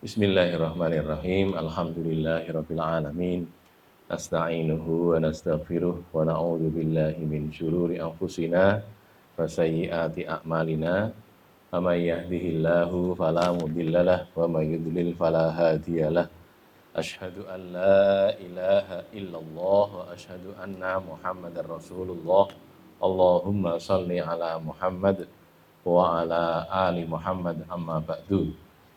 Bismillahirrahmanirrahim. Alhamdulillahirabbil alamin. Nasta'inuhu wa nastaghfiruh wa na'udzu billahi min syururi anfusina wa sayyiati a'malina. May yahdihillahu fala mudhillalah wa may yudlil fala hadiyalah. Asyhadu an la ilaha illallah wa asyhadu anna Muhammadar Rasulullah. Allahumma shalli ala Muhammad wa ala ali Muhammad amma ba'du.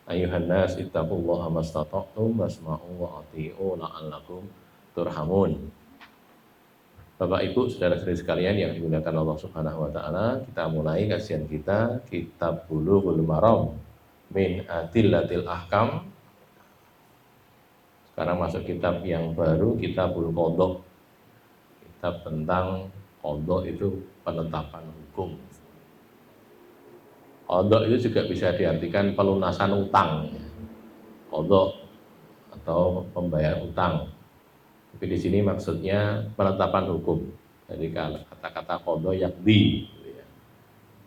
Ayuhan nas ittaqullaha mastata'tum wasma'u wa ati'u la'allakum turhamun. Bapak Ibu, saudara-saudari sekalian yang dimuliakan Allah Subhanahu wa taala, kita mulai kajian kita Kitab Bulughul Maram min Adillatil Ahkam. Sekarang masuk kitab yang baru, Kitabul Qadha. Kitab tentang qadha itu penetapan hukum. Qadha itu juga bisa diartikan pelunasan utang, qadha atau pembayar utang. Tapi di sini maksudnya penetapan hukum. Jadi kata-kata qadha yaqdi,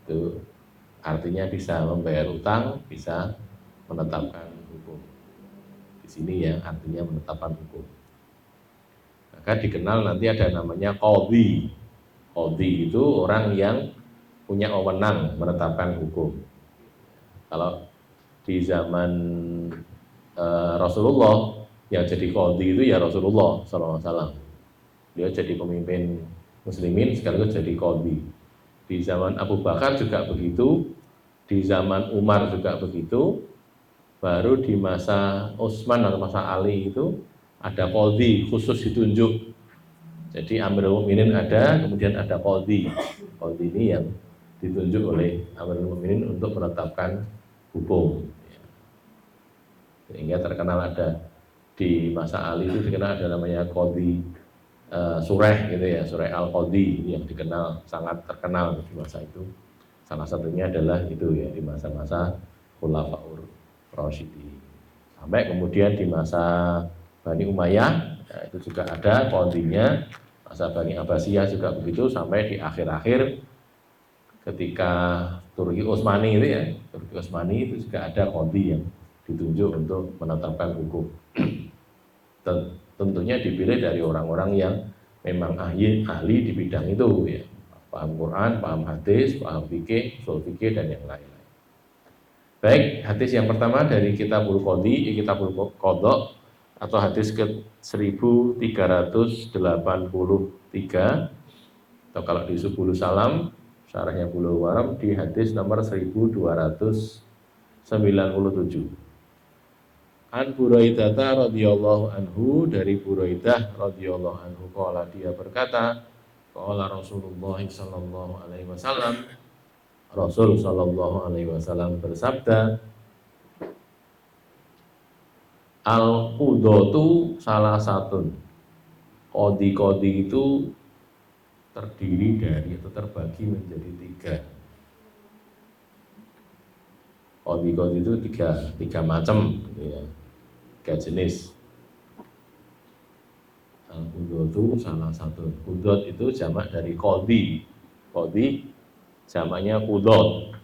itu artinya bisa membayar utang, bisa menetapkan hukum. Di sini ya artinya menetapkan hukum. Maka dikenal nanti ada namanya qadhi. Qadhi itu orang yang punya wewenang menetapkan hukum. Kalau di zaman Rasulullah yang jadi qadhi itu ya Rasulullah SAW. Dia jadi pemimpin muslimin sekaligus jadi qadhi. Di zaman Abu Bakar juga begitu, di zaman Umar juga begitu. Baru di masa Utsman atau masa Ali itu ada qadhi khusus ditunjuk. Jadi Amirul Mukminin ada, kemudian ada qadhi. Qadhi ini yang ditunjuk oleh Amirul Mukminin untuk menetapkan hukum. Sehingga terkenal ada di masa Ali itu dikenal ada namanya qadhi Sureh gitu ya, Sureh Al-Qadhi yang dikenal sangat terkenal di masa itu. Salah satunya adalah itu ya di masa-masa Khulafaur Rasyidin. Sampai kemudian di masa Bani Umayyah ya, itu juga ada qadhinya. Masa Bani Abbasiyah juga begitu sampai di akhir-akhir ketika Turki Utsmani itu ya, Turki Utsmani itu juga ada qadhi yang ditunjuk untuk menetapkan hukum. Tentunya dipilih dari orang-orang yang memang ahli di bidang itu ya, paham Quran, paham hadis, paham fikih, ushul fikih dan yang lain-lain. Baik, hadis yang pertama dari Kitabul Qadha atau hadis ke 1383 atau kalau di Subul Salam syarahnya Bulughul Maram di hadis nomor 1297. An Buraidah radhiyallahu anhu, dari Buraidah radhiyallahu anhu qala, dia berkata, qala Rasulullah sallallahu alaihi wasallam, Rasul sallallahu alaihi wasallam bersabda, al-qudatu salah satu. Qadhi itu terdiri dari atau terbagi menjadi tiga. Qadhi itu tiga macam gitu ya. Tiga jenis. Al-qudatu salah satu. Qudat itu jamak dari qadhi. Qadhi jamaknya qudat.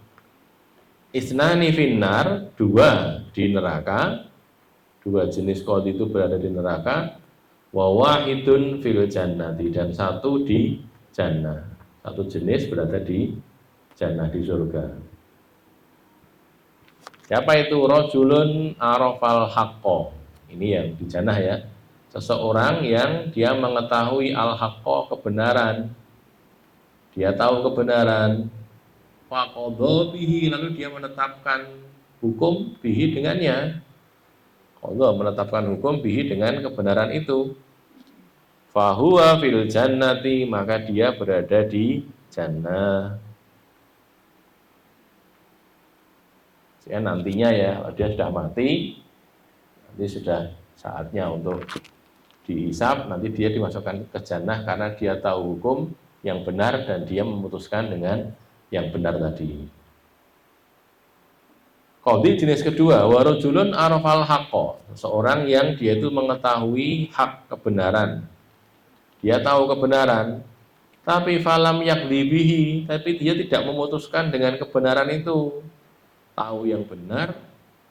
Isnani finnar, dua di neraka. Dua jenis qadhi itu berada di neraka. Wa wahidun fil jannati, dan satu di jannah. Satu jenis berada di jannah, di surga. Siapa itu? Rajulun arafal haqqo. Ini yang di jannah ya. Seseorang yang dia mengetahui al-haqqo, kebenaran. Dia tahu kebenaran. Faqadha bihi, lalu dia menetapkan hukum bihi dengannya. Allah menetapkan hukum bihi dengan kebenaran itu. Fahuwa fil jannati, maka dia berada di jannah. Ya, nantinya ya, dia sudah mati, nanti sudah saatnya untuk dihisab, nanti dia dimasukkan ke jannah karena dia tahu hukum yang benar dan dia memutuskan dengan yang benar tadi. Qadhi jenis kedua, warajulun arafal haqqo, seorang yang dia itu mengetahui hak, kebenaran. Dia tahu kebenaran, tapi falam yakdzibihi, tapi dia tidak memutuskan dengan kebenaran itu. Tahu yang benar,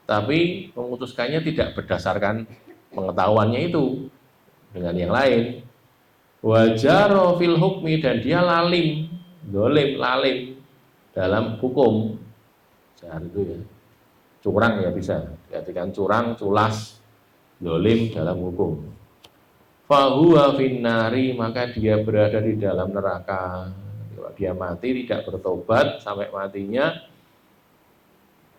tapi memutuskannya tidak berdasarkan pengetahuannya itu dengan yang lain. Wajaro fil hukmi, dan dia lalim, lalim dalam hukum. Jar itu ya, curang ya bisa, diartikan curang, culas, dolim dalam hukum. Fahuwa finnari, maka dia berada di dalam neraka. Kalau dia mati tidak bertobat sampai matinya,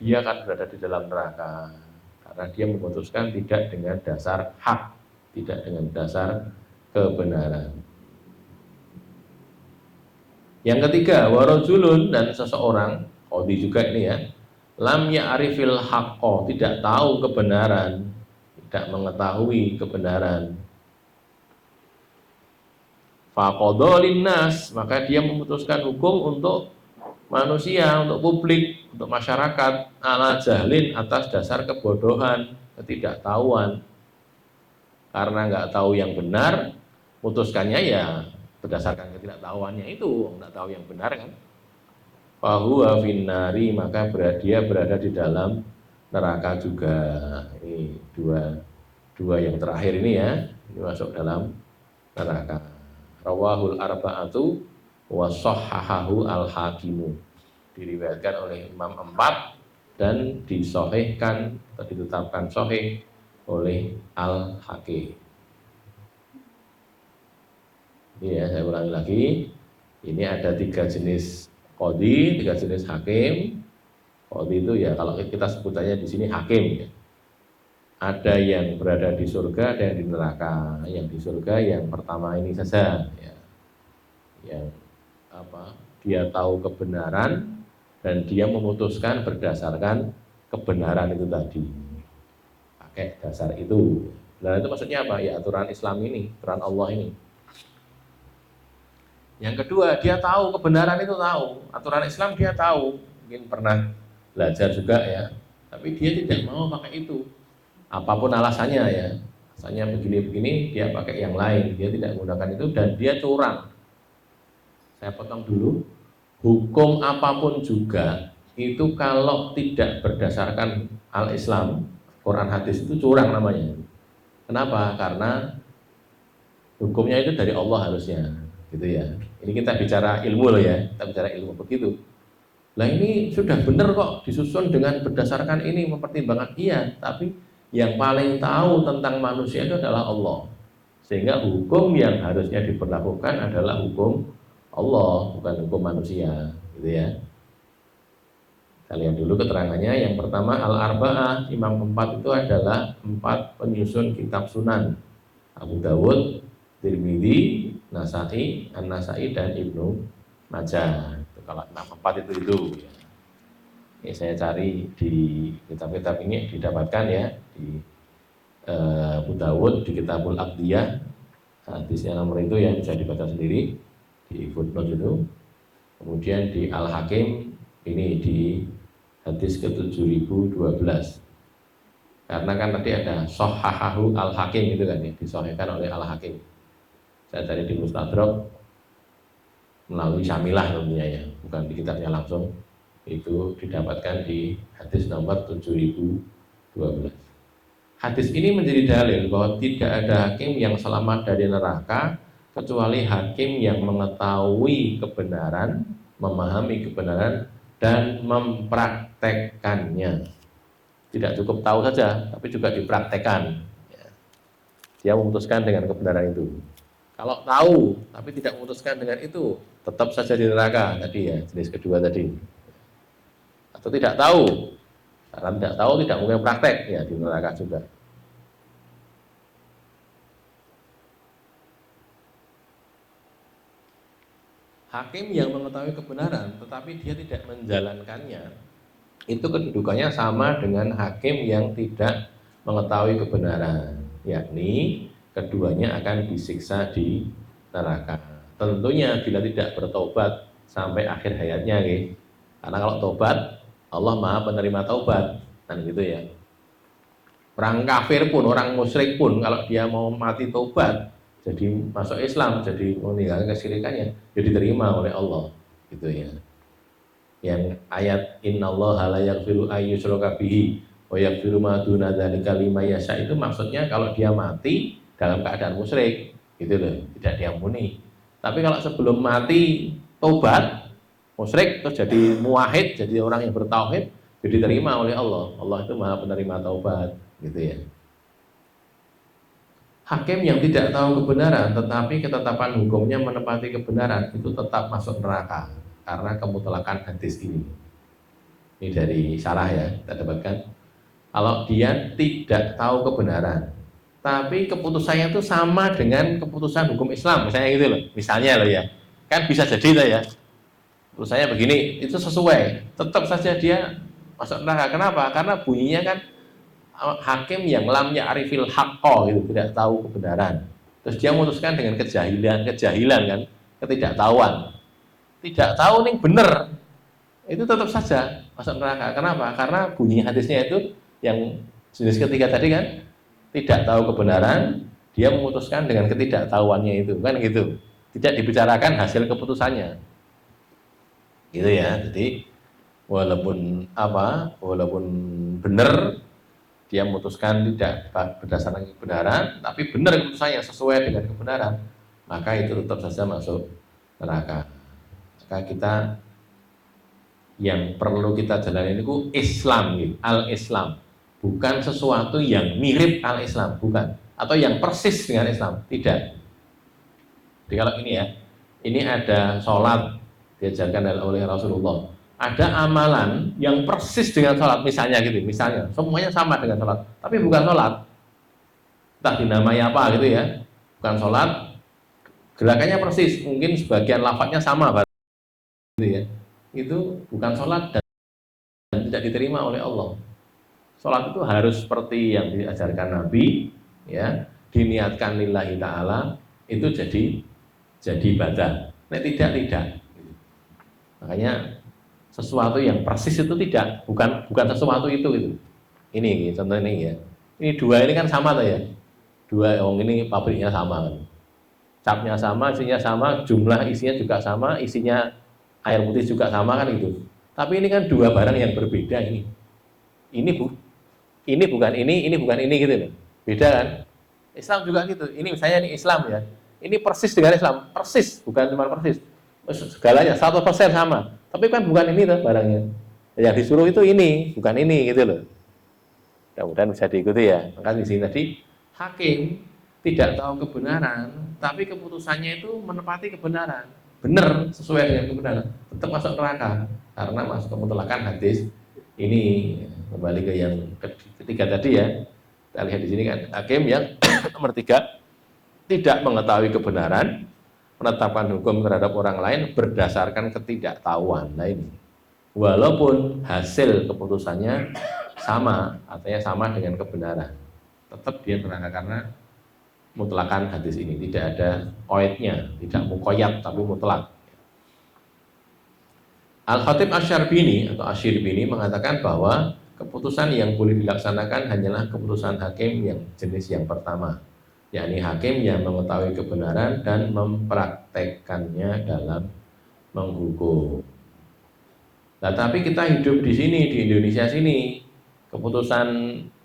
dia akan berada di dalam neraka. Karena dia memutuskan tidak dengan dasar hak, tidak dengan dasar kebenaran. Yang ketiga, warajulun, dan seseorang, qadhi juga ini ya, lam ya'rifil haqqo, tidak tahu kebenaran, tidak mengetahui kebenaran. Faqadha linnas, maka dia memutuskan hukum untuk manusia, untuk publik, untuk masyarakat, ala jahlin, atas dasar kebodohan, ketidaktahuan. Karena nggak tahu yang benar, putuskannya ya berdasarkan ketidaktahuannya itu, nggak tahu yang benar kan. Fahuwa finnari, maka dia berada di dalam neraka juga. Ini dua yang terakhir ini ya, ini masuk dalam neraka. Rawahul arba'atu wa sahhahahu al-hakimu, diriwayatkan oleh Imam 4 dan disahihkan atau ditetapkan sahih oleh al-hakim. Ini ya, saya ulangi lagi, ini ada 3 jenis qadhi, 3 jenis hakim. Qadhi itu ya kalau kita sebutannya di sini hakim ya. Ada yang berada di surga, ada yang di neraka. Yang di surga yang pertama ini saja ya. Yang dia tahu kebenaran dan dia memutuskan berdasarkan kebenaran itu tadi. Pakai dasar itu. Nah, itu maksudnya apa? Ya aturan Islam ini, aturan Allah ini. Yang kedua, dia tahu kebenaran itu, tahu. Aturan Islam dia tahu. Mungkin pernah belajar juga ya. Tapi dia tidak mau pakai itu. Apapun alasannya ya, alasannya begini-begini, dia pakai yang lain, dia tidak menggunakan itu dan dia curang. Saya potong dulu, hukum apapun juga itu kalau tidak berdasarkan al-Islam, Quran hadis, itu curang namanya. Kenapa? Karena hukumnya itu dari Allah harusnya, gitu ya. Ini kita bicara ilmu loh ya, kita bicara ilmu begitu. Nah ini sudah benar kok, disusun dengan berdasarkan ini, mempertimbangkan iya, tapi yang paling tahu tentang manusia itu adalah Allah. Sehingga hukum yang harusnya diberlakukan adalah hukum Allah, bukan hukum manusia, gitu ya. Kita lihat dulu keterangannya. Yang pertama, al-arba'ah, imam 4 itu adalah 4 penyusun kitab sunan. Abu Dawud, Tirmidzi, Nasai, An-Nasai, dan Ibnu Majah. Kalau imam 4 itu ya. Ini saya cari di kitab-kitab ini didapatkan ya di Abu Dawud di Kitabul Aqdiyah, hadisnya nomor itu ya, bisa dibaca sendiri di footnote itu. Kemudian di Al-Hakim ini di hadis ke-7012. Karena kan tadi ada Sahhahahu Al-Hakim itu kan ya, disahihkan oleh Al-Hakim. Saya cari di Mustadrak melalui Syamilah tentunya ya, bukan di kitabnya langsung. Itu didapatkan di hadis nomor 7012. Hadis ini menjadi dalil bahwa tidak ada hakim yang selamat dari neraka kecuali hakim yang mengetahui kebenaran, memahami kebenaran, dan mempraktekkannya. Tidak cukup tahu saja, tapi juga dipraktekkan. Dia memutuskan dengan kebenaran itu. Kalau tahu tapi tidak memutuskan dengan itu, tetap saja di neraka tadi ya, jenis kedua tadi. Atau tidak tahu, karena tidak tahu tidak mungkin praktek ya, di neraka juga. Hakim yang mengetahui kebenaran tetapi dia tidak menjalankannya, itu kedudukannya sama dengan hakim yang tidak mengetahui kebenaran, yakni keduanya akan disiksa di neraka. Tentunya bila tidak bertobat sampai akhir hayatnya, karena kalau tobat Allah Maha penerima taubat, kan gitu ya. Orang kafir pun, orang musyrik pun, kalau dia mau mati taubat, jadi masuk Islam, jadi meninggalkan kesyirikannya, jadi diterima oleh Allah, gitu ya. Yang ayat innallaha la yaghfiru ayyushraka bihi Wa yaghfiru ma duna dzalika liman yasha itu maksudnya kalau dia mati dalam keadaan musyrik, gitu loh, tidak diampuni. Tapi kalau sebelum mati tobat musyrik terus jadi muwahhid, jadi orang yang bertauhid, jadi diterima oleh Allah. Allah itu Maha penerima taubat, gitu ya. Hakim yang tidak tahu kebenaran tetapi ketetapan hukumnya menepati kebenaran itu tetap masuk neraka karena kemutlakan hadis ini. Ini dari syarah ya, kita dapatkan. Kalau dia tidak tahu kebenaran, tapi keputusannya itu sama dengan keputusan hukum Islam, misalnya gitu loh. Misalnya loh ya, kan bisa jadi lah ya. Keputusannya begini, itu sesuai, tetap saja dia masuk neraka. Kenapa? Karena bunyinya kan hakim yang lam ya'rifil haqqo gitu, tidak tahu kebenaran. Terus dia memutuskan dengan kejahilan kan, ketidaktahuan. Tidak tahu nih bener, itu tetap saja masuk neraka. Kenapa? Karena bunyi hadisnya itu yang jenis ketiga tadi kan, tidak tahu kebenaran, dia memutuskan dengan ketidaktahuannya itu kan gitu. Tidak dibicarakan hasil keputusannya. Gitu ya. Jadi walaupun benar dia memutuskan tidak berdasarkan kebenaran, tapi benar keputusannya sesuai dengan kebenaran, maka itu tetap saja masuk neraka. Maka kita yang perlu kita jalani itu Islam, gitu. Al-Islam, bukan sesuatu yang mirip al-Islam, bukan, atau yang persis dengan Islam, tidak. Jadi kalau ini ya, ini ada sholat diajarkan oleh Rasulullah, ada amalan yang persis dengan sholat, misalnya gitu, misalnya semuanya sama dengan sholat, tapi bukan sholat, entah dinamai apa gitu ya, bukan sholat, gerakannya persis, mungkin sebagian lafadznya sama, gitu ya, itu bukan sholat dan tidak diterima oleh Allah. Sholat itu harus seperti yang diajarkan Nabi, ya, diniatkan lillahi ta'ala, itu jadi ibadah. Nah, tidak. Makanya sesuatu yang persis itu tidak, bukan sesuatu itu gitu. Ini contoh ini ya. Ini dua ini kan sama tuh ya. Dua ini pabriknya sama kan. Capnya sama, isinya sama, jumlah isinya juga sama, isinya air putih juga sama kan itu. Tapi ini kan dua barang yang berbeda ini. Ini bukan ini gitu loh. Beda kan? Islam juga gitu. Ini misalnya ini Islam ya. Ini persis dengan Islam, persis, bukan cuma persis. Segalanya 100% sama. Tapi kan bukan ini tuh barangnya. Yang disuruh itu ini, bukan ini gitu loh. Mudah-mudahan bisa diikuti ya. Maka di sini tadi hakim tidak tahu kebenaran, tapi keputusannya itu menepati kebenaran. Benar sesuai dengan kebenaran, tetap masuk neraka karena masuk kemutlakan hadis. Ini kembali ke yang ketiga tadi ya. Kita lihat di sini kan hakim yang nomor 3 tidak mengetahui kebenaran, menetapkan hukum terhadap orang lain berdasarkan ketidaktahuan. Nah ini, walaupun hasil keputusannya sama, artinya sama dengan kebenaran, tetap dia neraka karena mutlakan hadis ini, tidak ada qaidnya, tidak muqayyad tapi mutlak. Al-Khatib Asy-Syarbini atau Asy-Syirbini mengatakan bahwa keputusan yang boleh dilaksanakan hanyalah keputusan hakim yang jenis yang pertama, yakni hakim yang mengetahui kebenaran dan mempraktekkannya dalam menghukum. Nah, tapi kita hidup di sini, di Indonesia sini, keputusan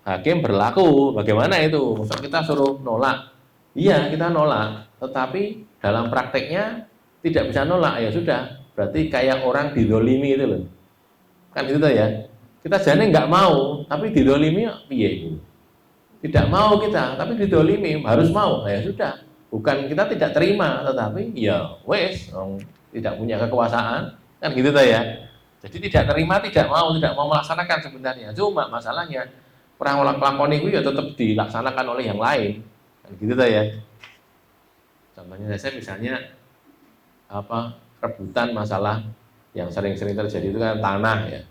hakim berlaku, bagaimana itu? Masa kita suruh nolak? Iya, kita nolak, tetapi dalam prakteknya tidak bisa nolak, ya sudah, berarti kayak orang didolimi itu loh. Kan gitu ya, kita jane nggak mau, tapi didolimi, iya itu. Tidak mau kita, tapi didolimi, harus mau, ya sudah. Bukan kita tidak terima, tetapi ya wes, tidak punya kekuasaan, kan gitu ya. Jadi tidak terima, tidak mau melaksanakan sebenarnya. Cuma masalahnya orang lakon itu ya tetap dilaksanakan oleh yang lain, kan gitu ya. Contohnya saya misalnya rebutan masalah yang sering-sering terjadi itu kan tanah ya.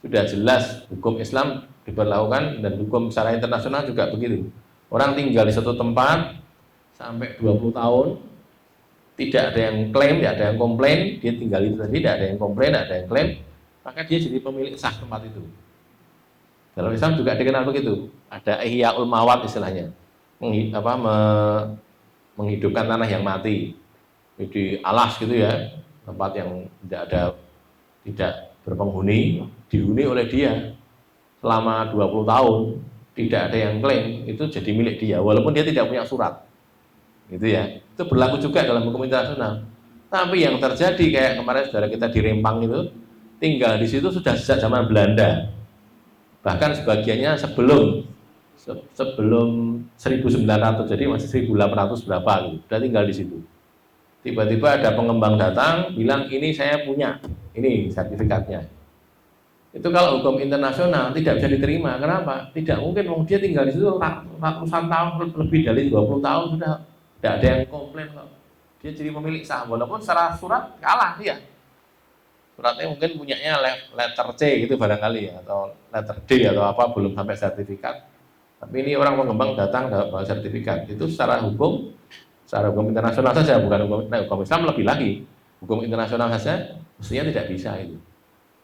Sudah jelas hukum Islam diberlakukan dan hukum secara internasional juga begitu. Orang tinggal di satu tempat sampai 20 tahun, tidak ada yang klaim, tidak ada yang komplain, dia tinggal itu tadi, tidak ada yang komplain, tidak ada yang klaim, maka dia jadi pemilik sah tempat itu. Dalam Islam juga dikenal begitu. Ada ihyaul mawat istilahnya, menghidupkan tanah yang mati, di alas gitu ya, tempat yang tidak berpenghuni, dihuni oleh dia selama 20 tahun tidak ada yang klaim, itu jadi milik dia walaupun dia tidak punya surat. Gitu ya. Itu berlaku juga dalam hukum internasional. Tapi yang terjadi kayak kemarin saudara kita di Rempang itu tinggal di situ sudah sejak zaman Belanda. Bahkan sebagiannya sebelum 1900, jadi masih 1800 berapa gitu. Sudah tinggal di situ. Tiba-tiba ada pengembang datang bilang ini saya punya, ini sertifikatnya. Itu kalau hukum internasional tidak bisa diterima. Kenapa? Tidak mungkin, dia tinggal di situ ratusan tahun, lebih dari 20 tahun sudah tidak ada yang komplain kok. Dia jadi pemilik saham walaupun secara surat kalah dia. Suratnya mungkin punyanya letter C gitu barangkali ya, atau letter D atau apa, belum sampai sertifikat. Tapi ini orang pengembang datang bawa sertifikat. Itu secara hukum internasional saja, bukan hukum Islam lebih lagi. Hukum internasional saja mestinya tidak bisa itu.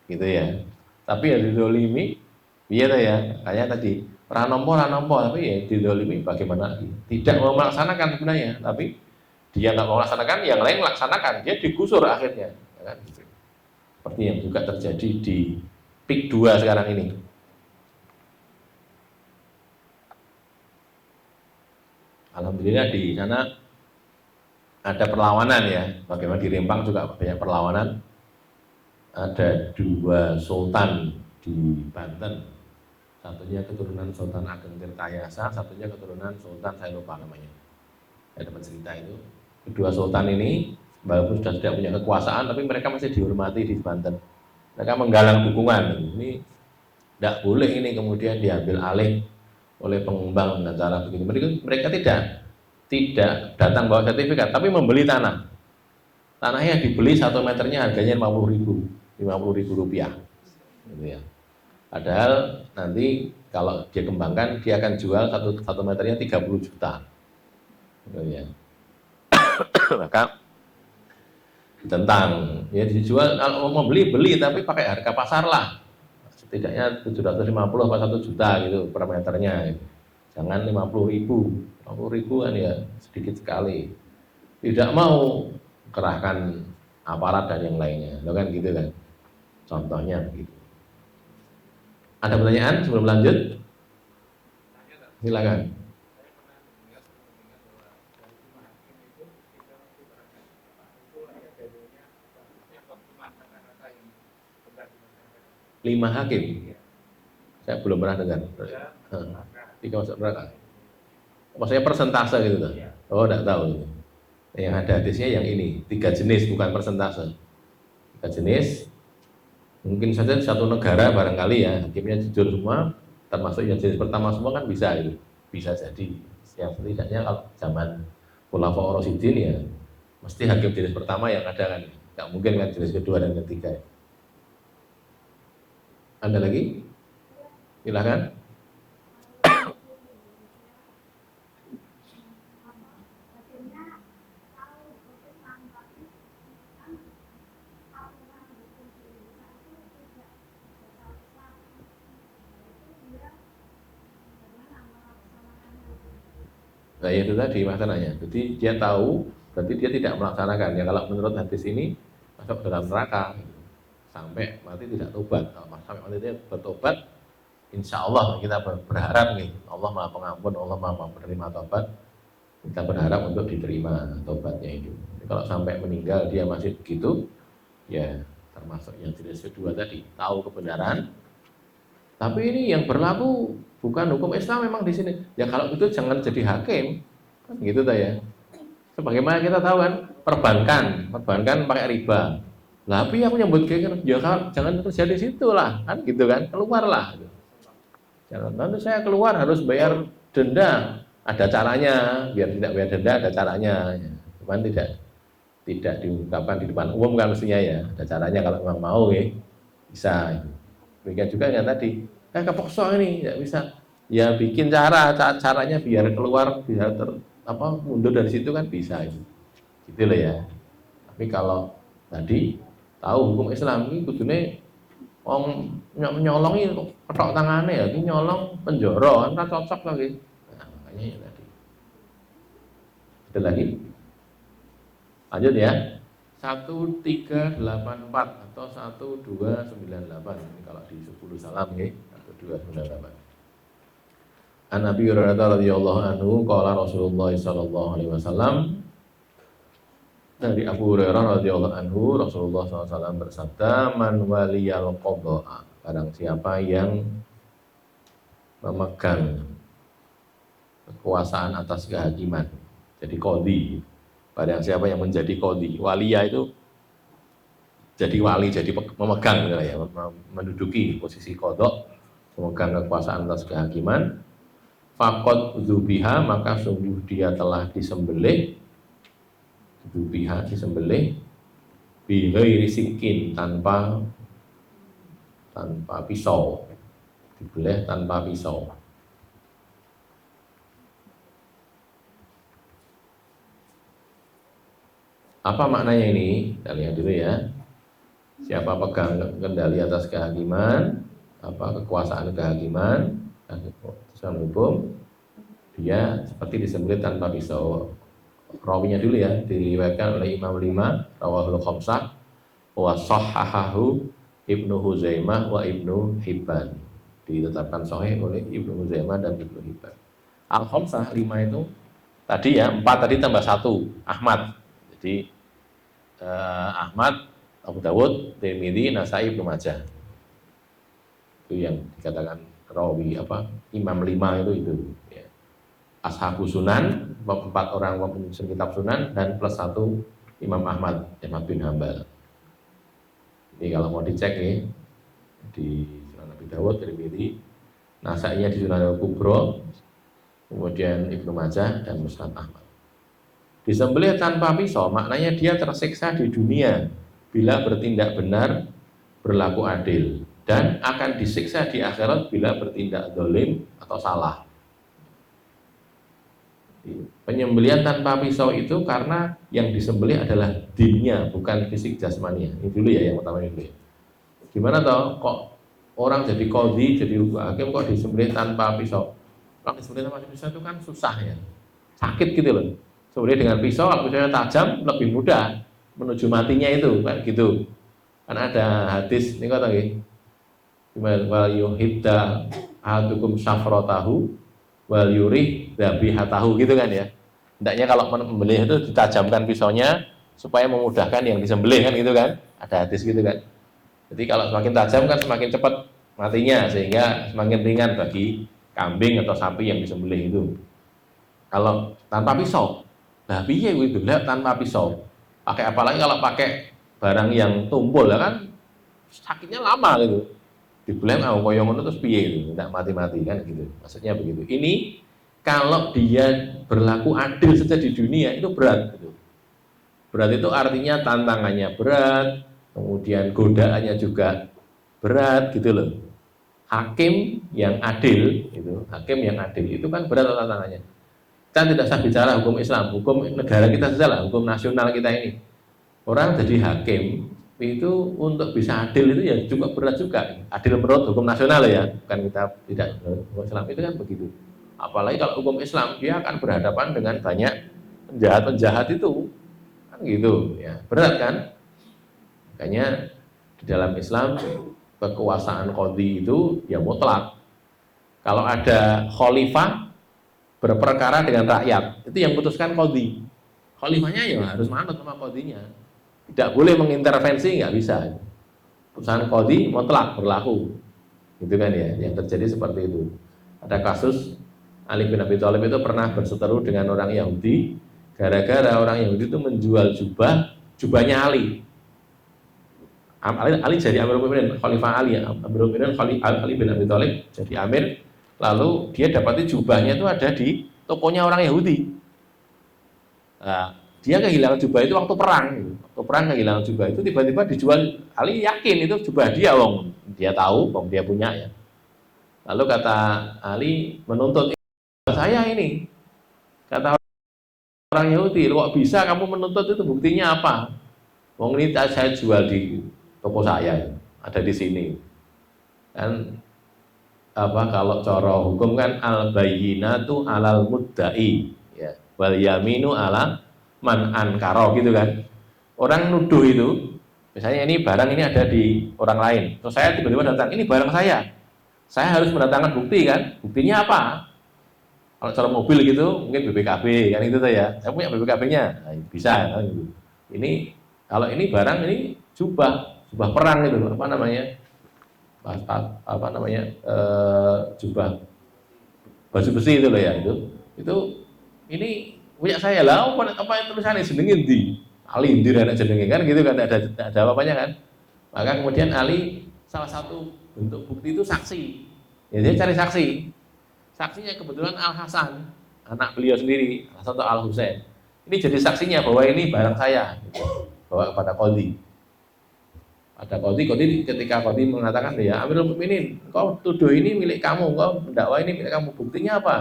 Gitu ya. Tapi ya didolimi, iya ya, kayak tadi ranompo, tapi ya didolimi bagaimana? Tidak mau melaksanakan sebenarnya, tapi dia nggak mau melaksanakan, yang lain melaksanakan, dia digusur akhirnya. Ya kan? Seperti yang juga terjadi di PIK 2 sekarang ini. Alhamdulillah di sana ada perlawanan ya, bagaimana di Rempang juga banyak perlawanan. Ada 2 sultan di Banten, satunya keturunan Sultan Ageng Tirtayasa, satunya keturunan Sultan, saya lupa namanya, saya dapat cerita itu. Kedua sultan ini walaupun sudah tidak punya kekuasaan, tapi mereka masih dihormati di Banten. Mereka menggalang dukungan, ini tidak boleh ini kemudian diambil alih oleh pengembang dengan cara begitu. Mereka tidak datang bawa sertifikat, tapi membeli tanah. Tanahnya dibeli 1 meternya harganya 50.000 rupiah. Gitu ya. Padahal nanti kalau dia kembangkan, dia akan jual satu meternya 30 juta. Gitu ya. Maka ditentang, ya dijual, kalau mau beli, tapi pakai harga pasar lah. Setidaknya 750 atau 1 juta gitu per meternya. Gitu. Jangan 50.000 kan ya sedikit sekali. Tidak mau kerahkan aparat dan yang lainnya, lo kan gitu kan. Contohnya begitu. Ada pertanyaan sebelum lanjut? Silakan. Lima hakim. Saya belum pernah dengar. Tiga masuk neraka. Maksudnya persentase gitu tuh. Oh, enggak tahu. Yang ada hadisnya yang ini, 3 jenis bukan persentase. 3 jenis. Mungkin saja satu negara barangkali ya, hakimnya jujur semua, termasuk yang jenis pertama semua kan bisa itu. Bisa jadi. Yang setidaknya kalau zaman Khulafaur Rasyidin ya mesti hakim jenis pertama yang ada kan. Enggak mungkin kan jenis kedua dan ketiga. Ada lagi? Silakan. Nah itu tadi masalahnya. Jadi dia tahu, berarti dia tidak melaksanakan. Ya kalau menurut hadis ini masuk dalam neraka sampai mati tidak tobat. Kalau sampai mati dia bertobat, insya Allah kita berharap nih, Allah Maha Pengampun, Allah Maha Penerima tobat. Kita berharap untuk diterima tobatnya itu. Jadi kalau sampai meninggal dia masih begitu, ya termasuk yang jenis kedua tadi, tahu kebenaran. Tapi ini yang berlaku bukan hukum Islam memang di sini. Ya kalau itu jangan jadi hakim, kan gitu ta ya. Sebagaimana kita tahu kan, perbankan pakai riba. Lah, tapi aku nyebut kayak ya jangan terjadi situ lah, kan gitu kan, keluarlah. Jangan nanti saya keluar harus bayar denda, ada caranya, biar tidak bayar denda ada caranya. Cuman tidak diungkapkan di depan umum kan mestinya ya, ada caranya kalau memang mau ya, bisa. Demikian juga yang tadi, kepokso ini tidak bisa. Ya bikin caranya biar keluar, biar mundur dari situ kan bisa. Gitu loh ya. Tapi kalau tadi tahu hukum Islam ini kudune wong nyolong ini ketok tangannya ya, ini nyolong penjoro kan cocok lagi. Nah, makanya ya tadi. Ada lagi? Lanjut ya. 1384 atau 1298 ini kalau di 10 salam ya. 298. An Abi Hurairah radhiyallahu anhu qala Rasulullah sallallahu alaihi wasallam, dari Abu Hurairah radhiyallahu anhu Rasulullah SAW bersabda, man waliyal qadha, barang siapa yang memegang kekuasaan atas kehakiman, jadi qadhi, barang siapa yang menjadi qadhi, waliya itu jadi wali, jadi memegang ya, menduduki posisi qadha, memegang kekuasaan atas kehakiman, faqad dzubiha, maka sungguh dia telah disembelih, dzubiha disembelih, bi ghairi sikin, tanpa pisau, dibeleh tanpa pisau. Apa maknanya ini? Kita lihat dulu ya. Siapa pegang kendali atas kehakiman, apa kekuasaan kehakiman, keputusan hukum, dia seperti disembelih tanpa pisau. Rawinya dulu ya, diriwayatkan oleh Imam 5, rawahul khamsah, wa sahhahahu Ibnu Huzaimah wa Ibnu Hibban. Ditetapkan sahih oleh Ibnu Huzaimah dan Ibnu Hibban. Al-khamsah 5 itu tadi ya, 4 tadi tambah 1, Ahmad. Jadi Ahmad, Abu Dawud, Tirmidzi, Nasai, Ibnu Majah. Itu yang dikatakan rawi apa? Imam 5 itu ya. Ashabu Sunan, 4 orang penyusun kitab Sunan, dan plus 1 Imam Ahmad bin Hambal. Jadi kalau mau dicek ya, di Sunan Abi Dawud, Tirmidzi, Nasainya di Sunan Al-Kubra, kemudian Ibnu Majah dan Musnad Ahmad. Disembelih tanpa pisau maknanya dia tersiksa di dunia bila bertindak benar, berlaku adil, dan akan disiksa di akhirat bila bertindak zalim atau salah. Penyembelihan tanpa pisau itu karena yang disembelih adalah dinnya, bukan fisik jasmaninya. Ini dulu ya, yang pertama itu ya. Gimana toh kok orang jadi qadhi, jadi hakim kok disembelih tanpa pisau? Kalau disembelih tanpa pisau itu kan susah ya, sakit gitu loh. Sembelih dengan pisau, kalau pisaunya tajam lebih mudah menuju matinya itu, kayak gitu. Kan ada hadis ini kata nggih, wal yuhidda ahadukum syafratahu wal yurih dzabihatahu, gitu kan ya. Hendaknya kalau membelih itu ditajamkan pisaunya supaya memudahkan yang disembelih, kan gitu kan. Ada hadis gitu kan. Jadi kalau semakin tajam kan semakin cepat matinya, sehingga semakin ringan bagi kambing atau sapi yang disembelih itu. Kalau tanpa pisau, nah piye kuwi belak tanpa pisau? Pakai apa lagi kalau pakai barang yang tumpul ya kan sakitnya lama gitu. Dibelah mau koyo ngono terus piye gitu, enggak mati-mati kan gitu. Maksudnya begitu. Ini kalau dia berlaku adil saja di dunia itu berat gitu. Berat itu artinya tantangannya berat, kemudian godaannya juga berat gitu loh. Hakim yang adil itu kan berat tantangannya. Kita tidak usah bicara hukum Islam, hukum negara kita saja lah, hukum nasional kita ini. Orang jadi hakim itu untuk bisa adil itu ya cukup berat juga. Adil menurut hukum nasional ya, bukan kita tidak hukum Islam itu kan begitu. Apalagi kalau hukum Islam dia akan berhadapan dengan banyak penjahat-penjahat itu, kan gitu ya, berat kan. Makanya di dalam Islam kekuasaan qadhi itu ya mutlak. Kalau ada khalifah berperkara dengan rakyat, itu yang putuskan qadhi. Khalifahnya ya harus manut sama qadhinya. Tidak boleh mengintervensi, nggak bisa. Putusan qadhi mutlak berlaku. Gitu kan ya, yang terjadi seperti itu. Ada kasus Ali bin Abi Thalib itu pernah berseteru dengan orang Yahudi gara-gara orang Yahudi itu menjual jubahnya Ali. Ali jadi Amirul Mukminin, Khalifah Ali, Amirul Mukminin Ali bin Abi Thalib jadi amir, lalu dia dapati jubahnya itu ada di tokonya orang Yahudi. Nah, dia kehilangan jubah itu waktu perang. Waktu perang kehilangan jubah itu tiba-tiba dijual. Ali yakin itu jubah dia, wong dia tahu, wong dia punya ya. Lalu kata Ali menuntut saya ini. Kata orang Yahudi, kok bisa kamu menuntut, itu buktinya apa? Wong ini saya jual di toko saya, ada di sini. Kan apa kalau cara hukum kan al bayyinatu alal mudda'i ya, wal yaminu ala man ankara gitu kan. Orang nuduh itu, misalnya ini barang ini ada di orang lain, terus saya tiba-tiba datang, ini barang saya saya harus mendatangkan bukti kan. Buktinya apa? Kalau cara mobil gitu, mungkin BPKB kan itu saya punya BPKB-nya, nah, bisa kan gitu. Ini kalau ini barang ini jubah perang itu apa namanya? Apa namanya? Jubah baju besi itu loh ya itu ini punya saya lah. Apa yang tulisannya jenengin di Ali Indir anak jenengin kan gitu kan ada apa-apanya kan. Maka kemudian Ali salah satu bentuk bukti itu saksi. Ya, dia cari saksi. Saksinya kebetulan Al Hasan, anak beliau sendiri, Al Hasan atau Al Husain. Ini jadi saksinya bahwa ini barang saya, gitu. Bawa kepada Qadhi. Ada Qadhi ketika Qadhi mengatakan, ya Amirul Mukminin, kau tuduh ini milik kamu, kau mendakwa ini milik kamu, buktinya apa?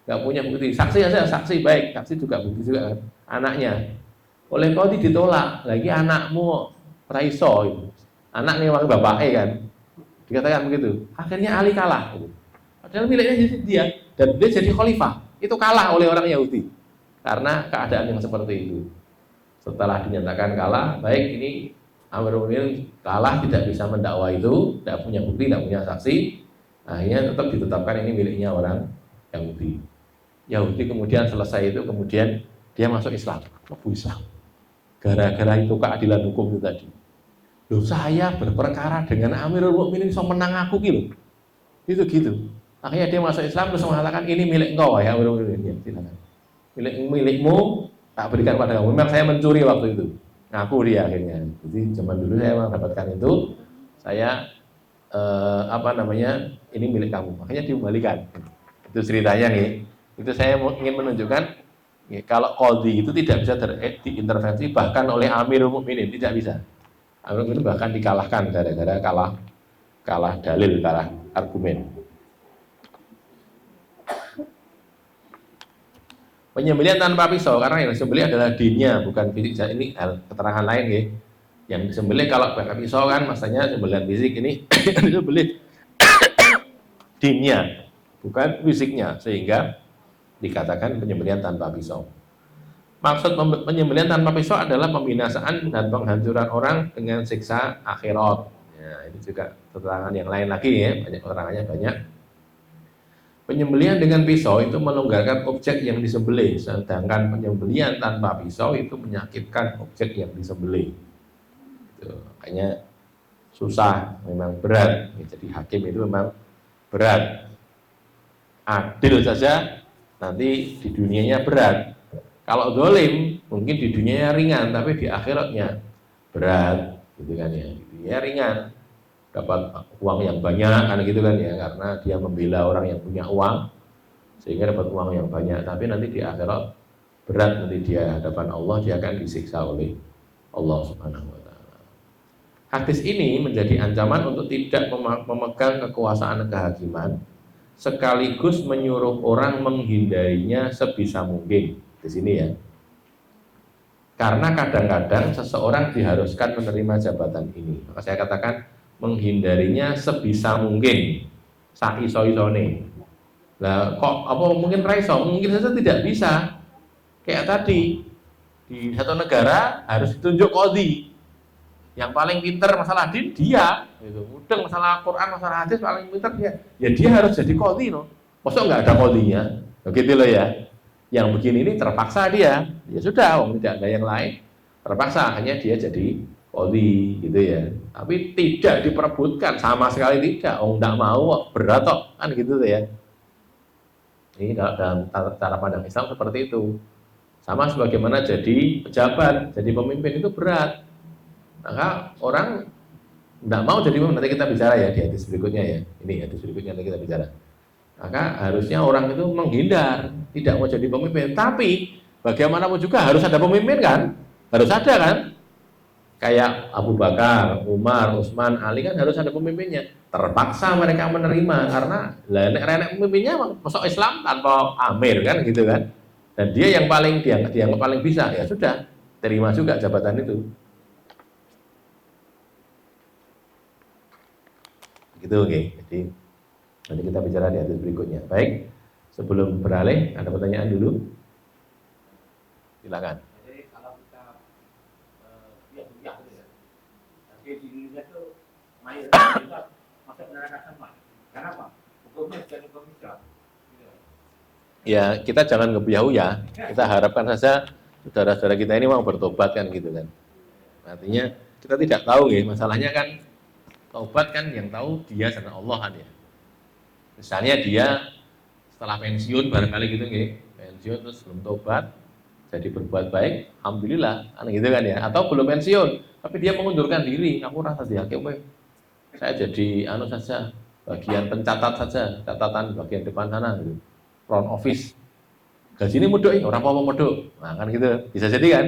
Gak punya bukti. Saksi aja, saksi baik, saksi juga bukti juga kan. Anaknya. Oleh Qadhi ditolak, lagi anakmu raiso, anak nih wakil bapaknya kan. Dikatakan begitu. Akhirnya Ali kalah. Padahal miliknya jadi dia dan dia jadi khalifah. Itu kalah oleh orang Yahudi karena keadaan yang seperti itu. Setelah dinyatakan kalah, baik ini Amirul Mukminin kalah, tidak bisa mendakwa itu, tidak punya bukti, tidak punya saksi. Akhirnya tetap ditetapkan ini miliknya orang Yahudi. Yahudi kemudian selesai itu, kemudian dia masuk Islam, Islam. Gara-gara itu keadilan hukum itu tadi. Loh, saya berperkara dengan Amirul Mukminin so menang aku gitu. Gitu. Akhirnya dia masuk Islam terus mengatakan ini milik engkau ya Amirul Mukminin. Ya, silakan. Milikmu tak berikan pada kamu. Memang saya mencuri waktu itu. Ngaku dia akhirnya. Jadi zaman dulu saya mendapatkan itu, saya ini milik kamu. Makanya dikembalikan. Itu ceritanya nih. Itu saya ingin menunjukkan kalau Qadhi itu tidak bisa diintervensi bahkan oleh Amirul Mukminin, tidak bisa. Amirul Mukminin bahkan dikalahkan gara-gara kalah dalil, kalah argumen. Penyembelihan tanpa pisau, karena yang disembelih adalah dinnya, bukan fisik. Ini keterangan lain ya. Yang disembelih kalau pakai pisau kan, maksudnya sembelihan fisik, ini disembelih dinnya, bukan fisiknya, sehingga dikatakan penyembelihan tanpa pisau. Maksud penyembelihan tanpa pisau adalah pembinasaan dan penghancuran orang dengan siksa akhirat. Ya, ini juga keterangan yang lain lagi ya, banyak keterangannya banyak. Penyembelihan dengan pisau itu melonggarkan objek yang disembelih, sedangkan penyembelihan tanpa pisau itu menyakitkan objek yang disembelih. Itu, makanya susah, memang berat. Jadi hakim itu memang berat. Adil saja nanti di dunianya berat. Kalau dolim mungkin di dunianya ringan, tapi di akhiratnya berat, gitu kan ya. Di dunia ringan, dapat uang yang banyak kan gitu kan ya, karena dia membela orang yang punya uang sehingga dapat uang yang banyak, tapi nanti di akhirat berat, nanti dia hadapan Allah dia akan disiksa oleh Allah Subhanahu wa taala. Hadis ini menjadi ancaman untuk tidak memegang kekuasaan kehakiman sekaligus menyuruh orang menghindarinya sebisa mungkin. Di sini ya. Karena kadang-kadang seseorang diharuskan menerima jabatan ini. Maka saya katakan menghindarinya sebisa mungkin, iso-isone. Lah kok apa mungkin raiso? Mungkin saja tidak bisa. Kayak tadi di satu negara harus ditunjuk qadhi. Yang paling pintar masalah din dia, gitu. Mudeng masalah Quran, masalah hadis paling pintar dia. Ya dia harus jadi qadhi no. Masa nggak ada qadhinya? Begitu loh ya. Yang begini ini terpaksa dia. Ya sudah, tidak ada yang lain. Terpaksa hanya dia jadi qadhi gitu ya. Tapi tidak diperebutkan sama sekali tidak. Enggak mau berat kok kan gitu tuh ya. Ini dalam cara pandang Islam seperti itu. Sama sebagaimana jadi pejabat, jadi pemimpin itu berat. Maka orang enggak mau jadi pemimpin. Nanti kita bicara ya di hadis berikutnya ya. Ini hadis berikutnya nanti kita bicara. Maka harusnya orang itu menghindar, tidak mau jadi pemimpin. Tapi bagaimanapun juga harus ada pemimpin kan? Harus ada kan? Kayak Abu Bakar, Umar, Utsman, Ali kan harus ada pemimpinnya. Terpaksa mereka menerima karena nenek pemimpinnya masuk Islam tanpa amir kan gitu kan. Dan dia yang paling dianggap paling bisa, ya sudah terima juga jabatan itu. Gitu oke. Jadi nanti kita bicara di hadis berikutnya. Baik, sebelum beralih ada pertanyaan dulu. Silakan. Di Indonesia itu mayoritas masuk neraka semua. Kenapa? Hukumnya bukan hukum Islam. Ya kita jangan ngebiau-ya, kita harapkan saja saudara-saudara kita ini mau bertobat kan gitu kan. Artinya kita tidak tahu ya, masalahnya kan taubat kan yang tahu dia sama Allah kan ya. Misalnya dia setelah pensiun barangkali gitu nggih, pensiun terus belum tobat, jadi berbuat baik, alhamdulillah, kan gitu kan ya. Atau belum pensiun, tapi dia mengundurkan diri, aku rasa dia oke, saya jadi anu saja, bagian pencatat saja, catatan bagian depan sana gitu. Front office. Gaji ini muduk, orang mau muduk. Nah, kan gitu. Bisa jadi kan?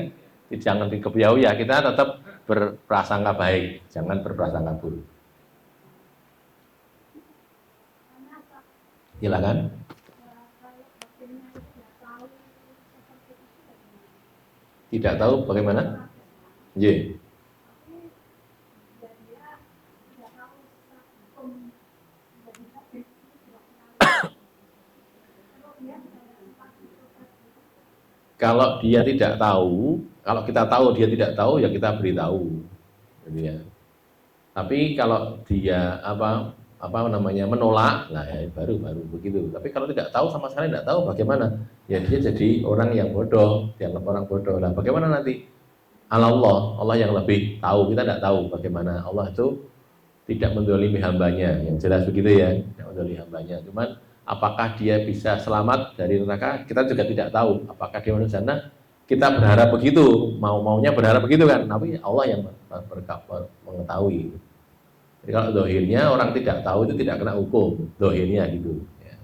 Jangan dikebiau ya, kita tetap berprasangka baik, jangan berprasangka buruk. Silakan. Tidak tahu bagaimana? Ye. Kalau dia tidak tahu, kalau kita tahu dia tidak tahu, ya kita beritahu, gitu ya. Tapi kalau dia apa namanya menolak, nah ya baru begitu. Tapi kalau tidak tahu sama sekali tidak tahu bagaimana? Ya dia jadi orang yang bodoh, dianggap orang bodoh. Nah bagaimana nanti? Allah yang lebih tahu, kita tidak tahu bagaimana. Allah itu tidak mendolimi hambanya, yang jelas begitu ya, tidak mendolimi hambanya. Cuman apakah dia bisa selamat dari neraka, kita juga tidak tahu. Apakah dia masuk sana, kita berharap begitu, maunya berharap begitu kan, tapi Allah yang mengetahui. Jadi kalau dohirnya orang tidak tahu itu tidak kena hukum, dohirnya gitu. Ya.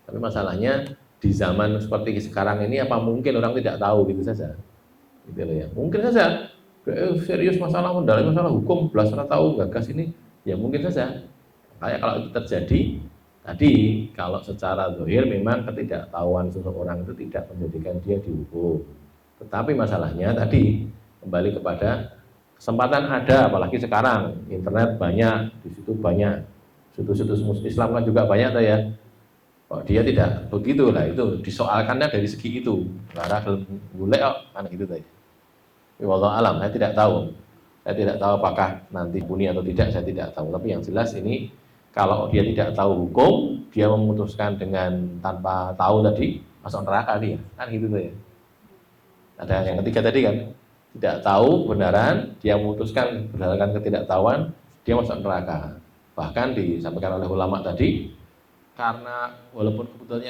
Tapi masalahnya di zaman seperti sekarang ini apa mungkin orang tidak tahu gitu saja, gitu loh ya. Mungkin saja serius masalah mendalami masalah hukum, belasan tahu gagas ini, ya mungkin saja. Kayak kalau itu terjadi, tadi kalau secara dohir memang ketidaktahuan seseorang itu tidak menjadikan dia dihukum. Tetapi masalahnya tadi kembali kepada kesempatan ada, apalagi sekarang internet banyak, di situ banyak situs-situs Islam kan juga banyak tuh ya. Kok dia tidak begitu lah, itu disoalkannya dari segi itu. Karena boleh kan gitu tadi. Wallahu alam, saya tidak tahu. Saya tidak tahu apakah nanti bunyi atau tidak, saya tidak tahu. Tapi yang jelas ini kalau dia tidak tahu hukum, dia memutuskan dengan tanpa tahu tadi, masuk neraka dia. Kan gitu tuh ya. Ada yang ketiga tadi kan, tidak tahu kebenaran, dia memutuskan berdasarkan ketidaktahuan, dia masuk neraka. Bahkan disampaikan oleh ulama tadi, karena walaupun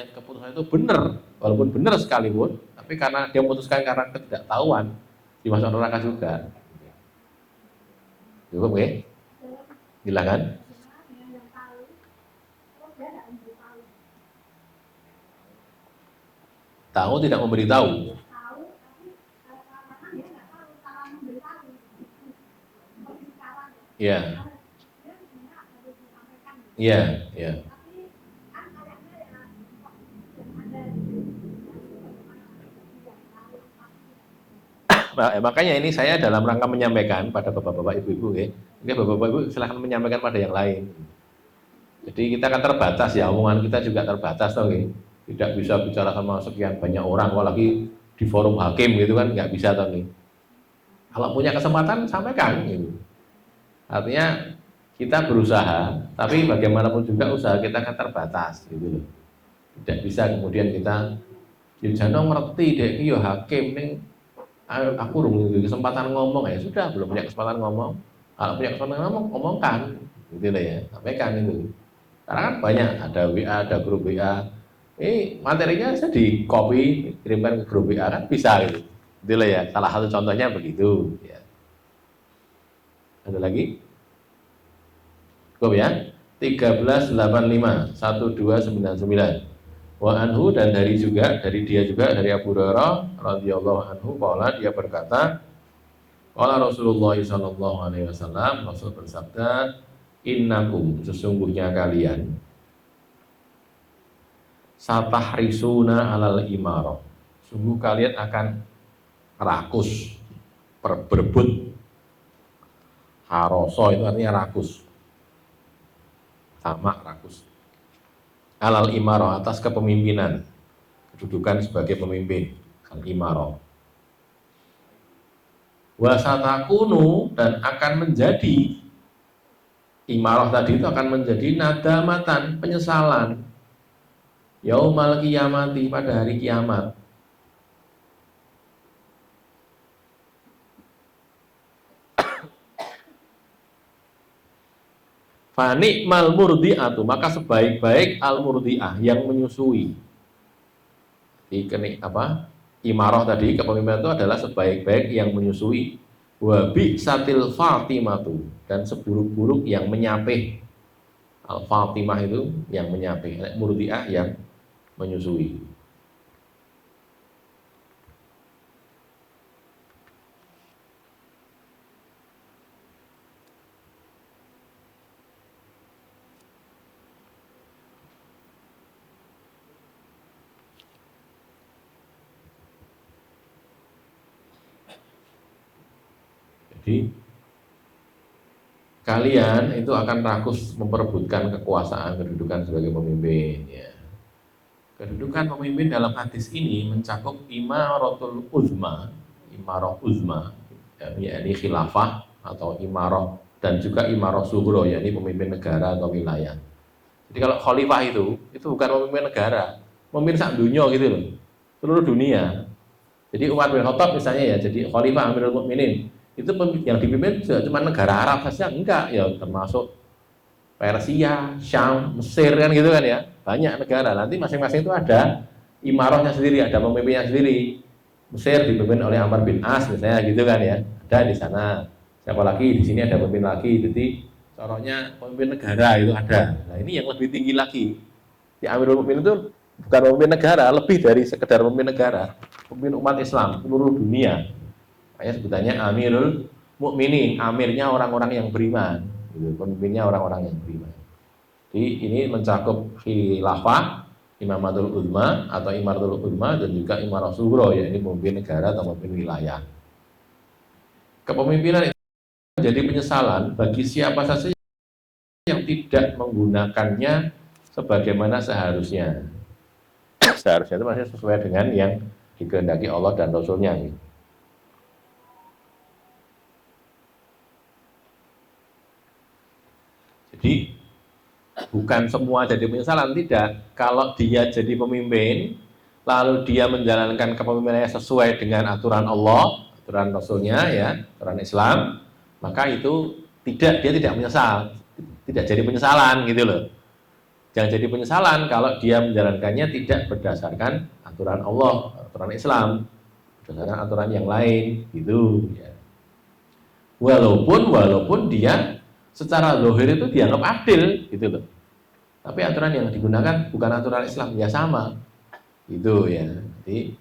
keputusan itu benar, walaupun benar sekalipun, tapi karena dia memutuskan karena ketidaktahuan, dimasuk neraka juga. Cukup ya? Silakan. Tahu tidak memberitahu. Ya. Iya, ya. Makanya ini saya dalam rangka menyampaikan pada bapak-bapak ibu-ibu ya. Ini bapak-bapak ibu silahkan menyampaikan pada yang lain. Jadi kita kan terbatas ya, omongan kita juga terbatas toh ya. Tidak bisa bicara sama sekian banyak orang, apalagi di forum hakim gitu kan nggak bisa toh ya. Kalau punya kesempatan sampaikan gitu. Artinya kita berusaha, tapi bagaimanapun juga usaha kita kan terbatas gitu loh. Tidak bisa kemudian kita jangan ngerti deh, iya hakim nih aku belum kesempatan ngomong ya sudah belum punya kesempatan ngomong. Kalau punya kesempatan ngomong, omongkan, gitu lah ya, sampaikan itu. Karena kan banyak ada WA, ada grup WA. Materinya saya di copy, kirimkan ke grup WA kan bisa gitu. Gitu lah ya. Salah satu contohnya begitu. Ya. Ada lagi? Cukup ya. 1385 1299. Wa anhu dan dari dia juga dari Abu Hurairah radhiyallahu anhu qala dia berkata qala Rasulullah sallallahu alaihi wasallam Rasul bersabda innakum sesungguhnya kalian satahrisuna alal imarah sungguh kalian akan rakus berebut haroso itu artinya rakus sama rakus alal imarah atas kepemimpinan kedudukan sebagai pemimpin al imarah wasatakunu dan akan menjadi Imarah tadi itu akan menjadi nadamatan, penyesalan. Yaumal qiyamati, pada hari kiamat. Fanikmal murdi'atu, maka sebaik-baik al murdi'ah, yang menyusui. Jadi imarah tadi, kepemimpinan itu adalah sebaik-baik yang menyusui. Wabi satil fatimatu, dan seburuk-buruk yang menyapih. Al fatimah itu yang menyapih, murdi'ah yang menyusui. Jadi kalian itu akan rakus memperebutkan kekuasaan, kedudukan sebagai pemimpin. Ya. Kedudukan pemimpin dalam hadis ini mencakup imaratul uzma, imarah uzma, yakni khilafah atau imarah, dan juga imarah sughra, yakni pemimpin negara atau wilayah. Jadi kalau khalifah itu bukan pemimpin negara, pemimpin sak dunia gitu loh, seluruh dunia. Jadi Umar bin Khattab misalnya ya, jadi khalifah Amirul Mukminin, itu yang dipimpin cuma negara Arab saja, enggak ya, termasuk Persia, Syam, Mesir kan gitu kan ya, banyak negara. Nanti masing-masing itu ada imarahnya sendiri, ada pemimpinnya sendiri. Mesir dipimpin oleh Amr bin As misalnya gitu kan ya, ada di sana. Siapa lagi di sini ada pemimpin lagi, jadi corongnya pemimpin negara itu ada. Nah ini yang lebih tinggi lagi. Di Amirul Mukminin itu bukan pemimpin negara, lebih dari sekedar pemimpin negara, pemimpin umat Islam seluruh dunia. Makanya sebutannya Amirul Mukminin, amirnya orang-orang yang beriman, gitu. Pemimpinnya orang-orang yang beriman. Jadi ini mencakup khilafah, imamatul uzma atau imaratul uzma, dan juga imarah sughra, yaitu pemimpin negara atau pemimpin wilayah. Kepemimpinan itu menjadi penyesalan bagi siapa saja yang tidak menggunakannya sebagaimana seharusnya. Seharusnya itu masih sesuai dengan yang dikehendaki Allah dan Rasulnya. Gitu. Jadi bukan semua jadi penyesalan, tidak. Kalau dia jadi pemimpin, lalu dia menjalankan kepemimpinannya sesuai dengan aturan Allah, aturan Rasulnya ya, aturan Islam, maka itu dia tidak menyesal, tidak jadi penyesalan gitu loh. Jangan jadi penyesalan kalau dia menjalankannya tidak berdasarkan aturan Allah, aturan Islam, berdasarkan aturan yang lain gitu ya. Walaupun dia secara zahir itu dianggap adil gitu loh. Tapi aturan yang digunakan bukan aturan Islam, ya sama. Itu ya. Jadi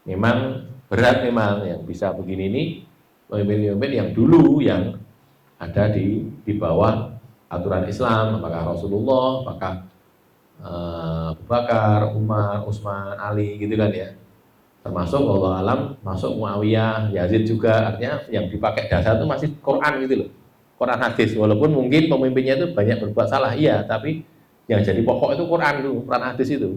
memang berat memang yang bisa begini ini, pemimpin-pemimpin yang dulu yang ada di bawah aturan Islam, apakah Rasulullah, apakah Abu Bakar, Umar, Utsman, Ali gitu kan ya. Termasuk Allah alam, masuk Muawiyah, Yazid juga, artinya yang dipakai dasar itu masih Quran gitu loh. Quran hadis, walaupun mungkin pemimpinnya itu banyak berbuat salah, iya, tapi yang jadi pokok itu Quran itu, Quran hadis itu.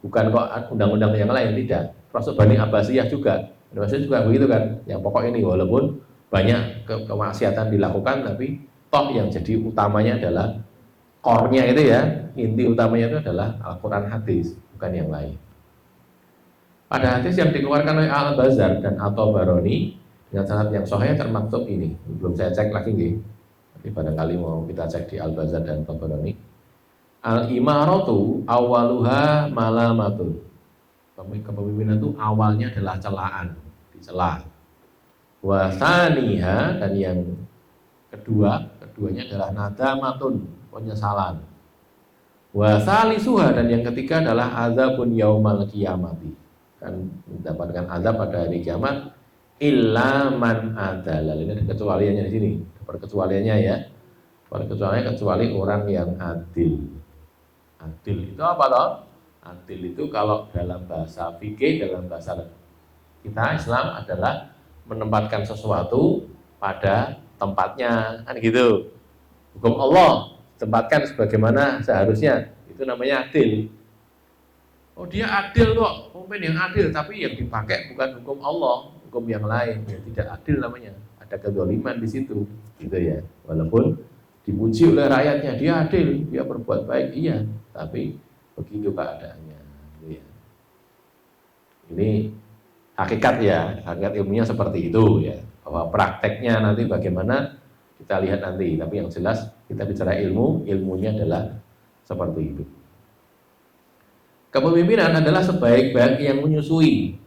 Bukan kok undang-undang yang lain, tidak. Termasuk Bani Abbasiyah juga. Bani Abbasiyah juga begitu kan, yang pokok ini walaupun banyak kemaksiatan dilakukan, tapi toh yang jadi utamanya adalah core-nya itu ya, inti utamanya itu adalah Al-Quran hadis, bukan yang lain. Pada hadis yang dikeluarkan oleh Al-Bazzar dan At-Tabarani dengan sanad yang sahih termaktub ini. Belum saya cek lagi nih. Tapi barangkali mau kita cek di Al-Bazzar dan At-Tabarani. Al-imaratu awaluha malamatun. Kepemimpinan itu awalnya adalah celaan, dicela. Wa tsaniha, dan yang keduanya adalah nadamatun, penyesalan. Wa tsalisuha, dan yang ketiga adalah azabun yaumal qiyamati, kan mendapatkan azab pada hari kiamat. Illa man adala, ini ada kecualiannya di sini, perkecualiannya ya, perkecualiannya kecuali orang yang adil. Adil itu apa toh? Adil itu kalau dalam bahasa fikih, dalam bahasa kita Islam adalah menempatkan sesuatu pada tempatnya, kan gitu. Hukum Allah tempatkan sebagaimana seharusnya, itu namanya adil. Oh dia adil kok, pemimpin yang adil, tapi yang dipakai bukan hukum Allah, hukum yang lain, ya tidak adil namanya. Ada kezaliman di situ, gitu ya. Walaupun dipuji oleh rakyatnya, dia adil, dia berbuat baik, iya, tapi begitu keadaannya, gitu ya. Ini hakikat ya, hakikat ilmunya seperti itu ya. Bahwa prakteknya nanti bagaimana kita lihat nanti, tapi yang jelas kita bicara ilmu, ilmunya adalah seperti itu. Kepemimpinan adalah sebaik-baik yang menyusui.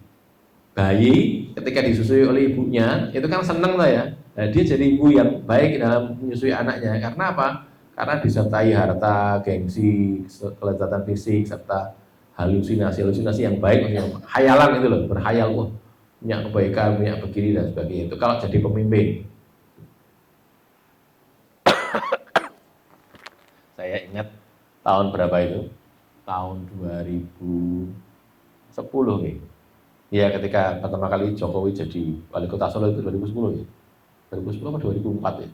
Bayi ketika disusui oleh ibunya itu kan seneng lah ya. Nah, dia jadi ibu yang baik dalam menyusui anaknya. Karena apa? Karena disertai harta, gengsi, kelezatan fisik, serta halusinasi yang baik, yang hayalan itu loh, berhayal, wah, punya kebaikan, punya begini dan sebagainya. Itu kalau jadi pemimpin. Saya ingat tahun berapa itu? Tahun 2010 nih. Ya, ketika pertama kali Jokowi jadi wali kota Solo itu 2010 ya. 2010 atau 2004 ya.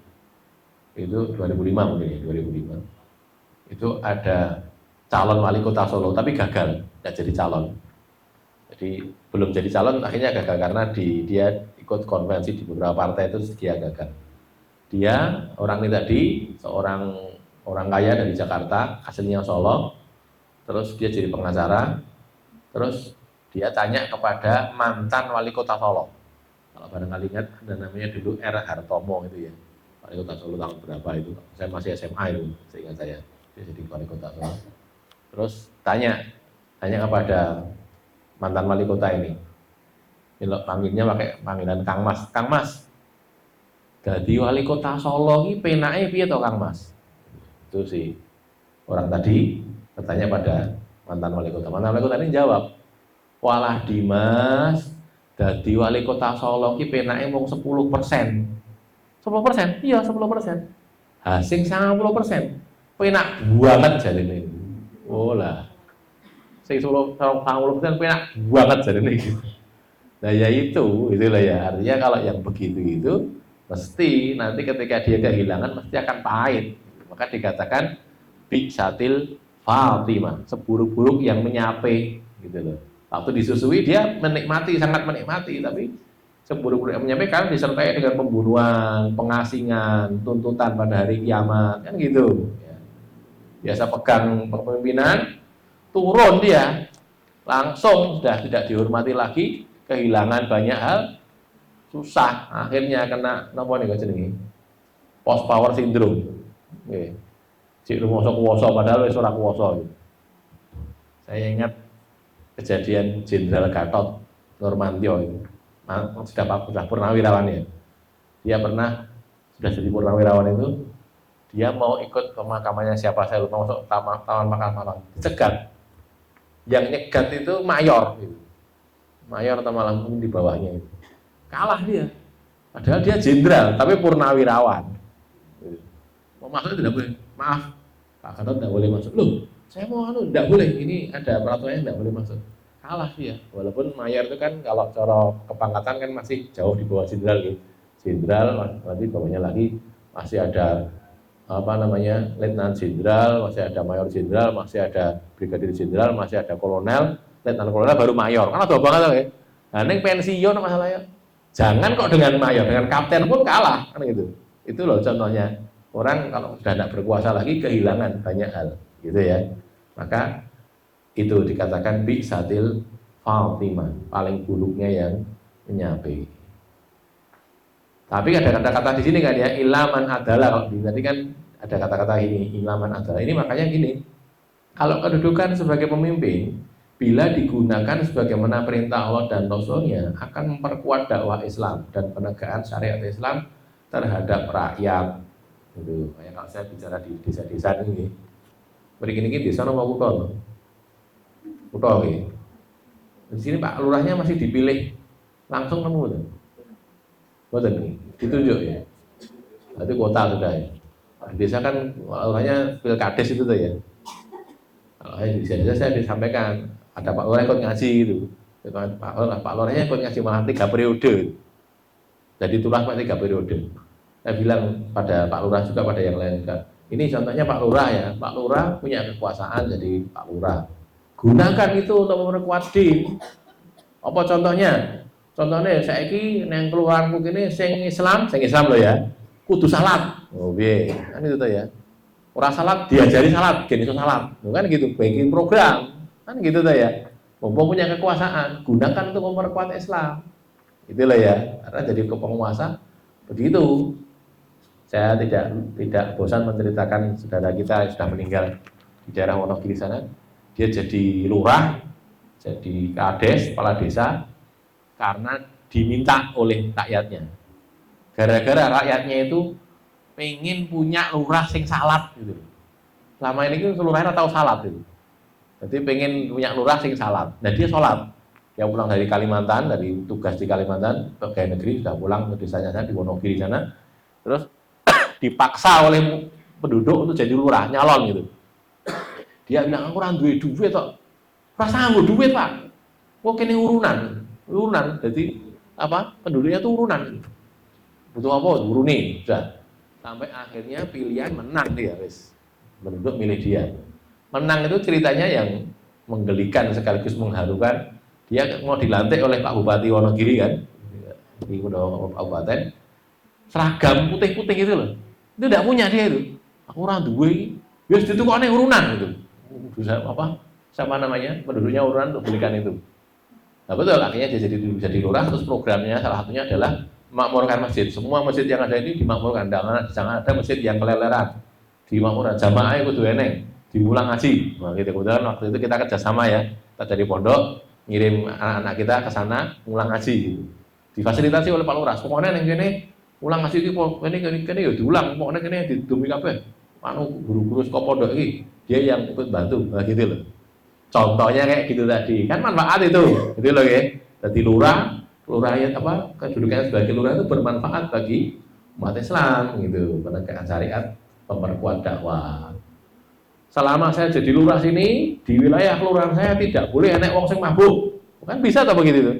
Itu 2005 mungkin ya, 2005. Itu ada calon wali kota Solo tapi gagal, nggak jadi calon. Jadi belum jadi calon, akhirnya gagal karena dia ikut konvensi di beberapa partai itu dia gagal. Dia orang ini tadi seorang orang kaya dari Jakarta, aslinya Solo. Terus dia jadi pengacara. Terus dia tanya kepada mantan wali kota Solo. Kalau barangkali ingat, ada namanya dulu R. Hartomo itu ya. Wali kota Solo tahun berapa itu? Saya masih SMA itu, seingat saya. Dia jadi wali kota Solo. Terus tanya kepada mantan wali kota ini. Ini panggilnya pakai panggilan Kang Mas. Kang Mas, jadi wali kota Solo ini penake piye to Kang Mas? Itu sih orang tadi bertanya pada mantan wali kota. Mantan wali kota ini jawab, walah Dimas, dadi wali kota Solo ki penake mung 10%. 10%? Iya 10%. Sing 90% penak banget jarene. Oh lah. Sing 90% penak banget jarene iki. Nah ya itulah ya. Artinya kalau yang begitu itu mesti nanti ketika dia kehilangan mesti akan pahit. Maka dikatakan bisatil Fatimah, seburuk-buruk yang menyape gitu loh. Waktu disusui dia menikmati, sangat menikmati, tapi seburuk-buruk yang menyape kan disertai dengan pembunuhan, pengasingan, tuntutan pada hari kiamat, kan gitu. Ya. Biasa pegang kepemimpinan, turun dia, langsung sudah tidak dihormati lagi, kehilangan banyak hal, susah, akhirnya kena apa nih jenenge? Post power syndrome. Nggih. Cik kuwoso padahal wis ora kuwoso. Saya ingat kejadian Jenderal Gatot Nurmantio itu. Sudah purnawirawan ya. Dia pernah sudah jadi purnawirawan itu, dia mau ikut pemakamannya siapa saya lupa, masuk taman makam. Dicegat. Yang nyegat itu mayor gitu. Mayor atau malah mungkin di bawahnya itu. Kalah dia. Padahal dia jenderal tapi purnawirawan. Mau masuk tidak boleh. Maaf, Pak Gatot tidak boleh masuk. Loh, saya mau tidak boleh. Ini ada peraturannya tidak boleh masuk. Kalah dia. Walaupun mayor itu kan kalau cara kepangkatan kan masih jauh di bawah jenderal gitu. Jenderal nanti bawahnya lagi masih ada letnan jenderal, masih ada mayor jenderal, masih ada brigadir jenderal, masih ada kolonel, letnan kolonel baru mayor. Kan ada banget ya. Nah, ini pensiun masalahnya. Jangan kok dengan mayor, dengan kapten pun kalah kan gitu. Itu loh contohnya. Orang kalau sudah tidak berkuasa lagi kehilangan banyak hal, gitu ya. Maka itu dikatakan bisatil Fatimah, paling buruknya yang menyape. Tapi ada kata-kata di sini kan ya, ilaman adalah, kalau tadi kan ada kata-kata ini, ilaman adalah. Ini makanya gini, kalau kedudukan sebagai pemimpin, bila digunakan sebagaimana perintah Allah dan Rasulnya, akan memperkuat dakwah Islam dan penegakan syariat Islam terhadap rakyat. Gitu. Kayak kalau saya bicara di desa-desa ini, begini desa nomor kutho. Kutho iki. Di sini Pak Lurahnya masih dipilih langsung nemu tuh. Boten nih, ditunjuk ya. Berarti kota sudah ya. Di desa kan Lurahnya pilkades itu tuh ya. Kalau di desa saya disampaikan ada Pak Lurah ikut ngaji itu. Pak Lurahnya ikut ngaji malah 3 periode. Jadi itulah 3 periode. Saya bilang pada Pak Lurah juga pada yang lain juga. Ini contohnya Pak Lurah ya. Pak Lurah punya kekuasaan jadi Pak Lurah. Gunakan itu untuk memperkuat din. Apa contohnya? Contohnya saya ini yang keluarku ini sing Islam loh ya. Kudu salat. Oh, piye? Kan itu tuh ya. Orang salat diajari salat, gini salat. Kan gitu, bikin program. Kan gitu tuh ya. Mumpung punya kekuasaan, gunakan untuk memperkuat Islam. Itulah ya. Karena jadi penguasa begitu. Saya tidak bosan menceritakan saudara kita yang sudah meninggal di daerah Wonogiri sana. Dia jadi lurah, jadi kades, kepala desa, karena diminta oleh rakyatnya. Gara-gara rakyatnya itu pengen punya lurah sing salat gitu. Selama ini kan lurahnya tahu salat gitu. Jadi pengen punya lurah sing salat. Nah dia sholat. Dia pulang dari Kalimantan, dari tugas di Kalimantan, pegawai negeri, sudah pulang ke desanya sana, di Wonogiri sana. Terus dipaksa oleh penduduk untuk jadi lurah, nyalon gitu. Dia bilang, aku orang duit kok. Rasa nganggo duit, Pak. Kok kene urunan. Jadi apa? Penduduknya itu urunan. Butuh apa? Uruni, sudah. Sampai akhirnya pilihan menang dia, wis. Penduduk milih dia. Menang itu ceritanya yang menggelikan sekaligus mengharukan. Dia mau dilantik oleh Pak Bupati Wonogiri kan, di kabupaten. Seragam putih-putih itu loh. Itu tidak punya dia itu. Aku orang duwe, ya itu kok aneh urunan gitu. Bisa apa? Siapa namanya? Penduduknya urunan untuk belikan itu. Nah betul, akhirnya dia jadi lurah. Terus programnya salah satunya adalah memakmurkan masjid. Semua masjid yang ada ini dimakmurkan. Jangan ada masjid yang keleleran. Dimakmurkan. Jamaah itu kudu eneng. Diulang ngaji. Nah, gitu. Kemudian waktu itu kita kerjasama ya. Kita dari pondok ngirim anak-anak kita ke sana ngulang ngaji. Gitu. Difasilitasi oleh Pak Lurah. Pokoknya yang gini ulang ngaji itu ini ya diulang. Pokoknya ini didumi kabeh. Anu guru-guru sekolah pondok ini dia yang ikut bantu. Nah, gitu loh. Contohnya kayak gitu tadi. Kan manfaat itu. Gitu loh ya. Jadi lurah ya apa kedudukannya sebagai lurah itu bermanfaat bagi umat Islam gitu. Penegakan syariat, memperkuat dakwah. Selama saya jadi lurah sini, di wilayah kelurahan saya tidak boleh enek wong sing mabuk. Kan bisa atau begitu tuh?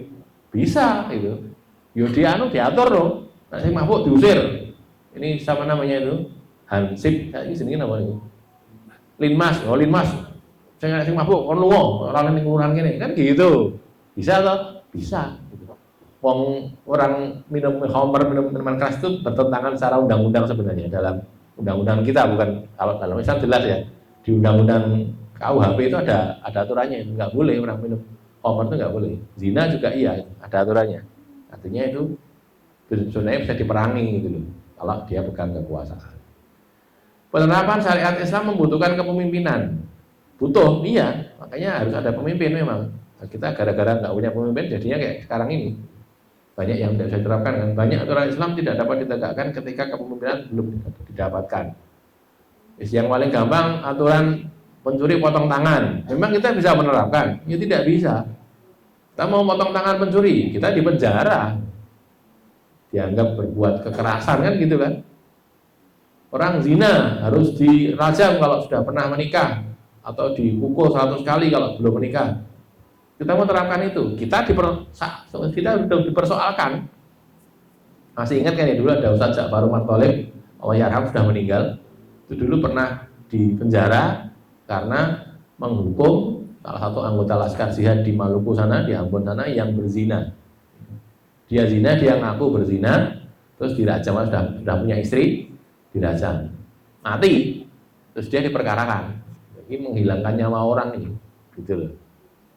Bisa itu. Yo diatur loh. Nah, sing mabuk diusir. Ini sama namanya itu Hansip, ini jenenge apa itu? Linmas, Linmas. Sing mabuk kon lunga, ora ning kelurahan kene. Kan gitu. Bisa toh? Bisa gitu. Wong orang minum khamr, minum minuman keras itu bertentangan secara undang-undang sebenarnya dalam undang-undang kita, bukan kalau dalam Islam jelas ya. Di undang-undang KUHP itu ada aturannya, nggak boleh orang minum khamr itu nggak boleh. Zina juga iya, ada aturannya. Artinya itu sebenarnya bisa diperangi gitu loh, kalau dia pegang kekuasaan. Penerapan syariat Islam membutuhkan kepemimpinan. Butuh, iya, makanya harus ada pemimpin memang. Nah, kita gara-gara nggak punya pemimpin jadinya kayak sekarang ini. Banyak yang tidak bisa diterapkan kan. Banyak aturan Islam tidak dapat ditegakkan ketika kepemimpinan belum didapatkan. Yang paling gampang aturan pencuri potong tangan. Memang kita bisa menerapkan? Ya tidak bisa. Kita mau potong tangan pencuri, kita dipenjara. Dianggap berbuat kekerasan kan gitu kan. Orang zina harus dirajam kalau sudah pernah menikah atau dipukul 100 kali kalau belum menikah. Kita mau terapkan itu. Kita sudah dipersoalkan. Masih ingat kan ya dulu ada Ustaz Ja'far Umar Thalib, Allah yarham, sudah meninggal. Itu dulu pernah dipenjara karena menghukum salah satu anggota Laskar Jihad di Maluku sana, di Ambon sana yang berzina. Dia zina, dia ngaku berzina, terus dirajam, sudah punya istri, dirajam, mati, terus dia diperkarakan. Ini menghilangkan nyawa orang ini, gitu loh.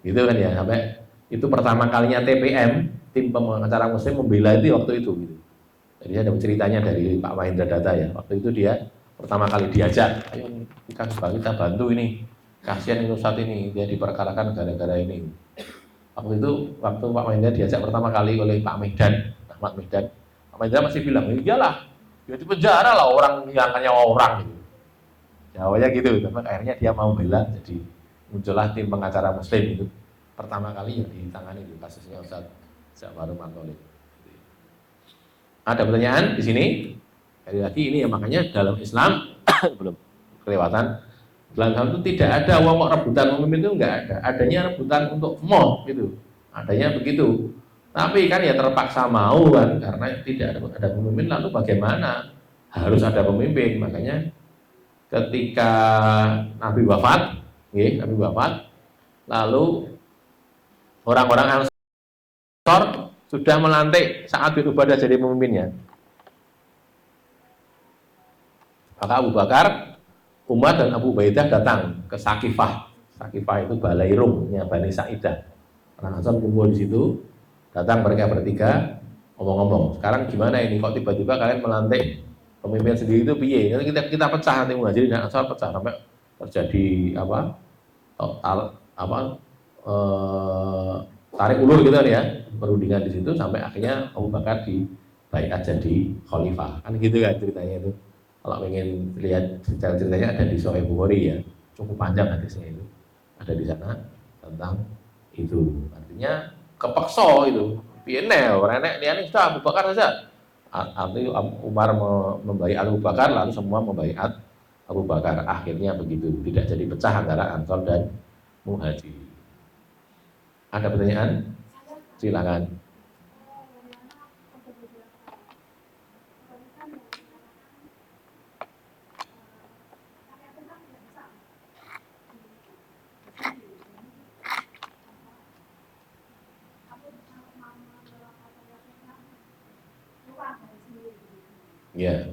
Gitu kan ya, sampai itu pertama kalinya TPM, tim pengacara Muslim membela itu waktu itu gitu. Jadi ada ceritanya dari Pak Mahendra Data ya. Waktu itu dia pertama kali diajak, ayo kita bantu ini, kasihan ini saat ini dia diperkarakan gara-gara ini. Waktu itu waktu Pak Mahendra diajak pertama kali oleh Pak Medan, Ahmad Medan, Pak Mahendra masih bilang, iyalah, dia di penjara lah orang hilangkan nyawa orang gitu. Jawabnya gitu, tapi akhirnya dia mau bela, jadi muncullah tim pengacara Muslim itu pertama kali yang ditangani di kasusnya Ustaz Ja'far Umar Thalib. Ada pertanyaan di sini? Sekali lagi ini ya, makanya dalam Islam belum kelewatan. Dalam Islam itu tidak ada wong rebutan pemimpin, itu enggak ada. Adanya rebutan untuk mau gitu. Adanya begitu. Tapi kan ya terpaksa mau kan, karena tidak ada pemimpin, lalu bagaimana? Harus ada pemimpin. Makanya ketika Nabi wafat, lalu orang-orang Ansor sudah melantik Sa'ad bin Ubadah jadi pemimpinnya. Maka Abu Bakar, Umar dan Abu Ubaidah datang ke Sakifah. Sakifah itu balai rumnya Bani Sa'idah. Orang Ansor kumpul di situ, datang mereka bertiga, ngomong-ngomong. Sekarang gimana ini? Kok tiba-tiba kalian melantik pemimpin sendiri itu piye? Nanti kita pecah nanti Muhajirin dan Ansor pecah sampai terjadi tarik ulur gitu kan ya, perundingan di situ sampai akhirnya Abu Bakar dibaiat jadi khalifah. Kan gitu kan ceritanya itu. Kalau ingin lihat ceritanya ada di Sahih Bukhari ya, cukup panjang hadisnya itu. Ada di sana tentang itu. Artinya kepeksa itu. Piye orang nek liyane sudah Abu Bakar saja. Artinya Umar membaiat Abu Bakar, lalu semua membaiat Abu Bakar. Akhirnya begitu, tidak jadi pecah antara Ansor dan Muhajirin. Ada pertanyaan? Silakan. Ya.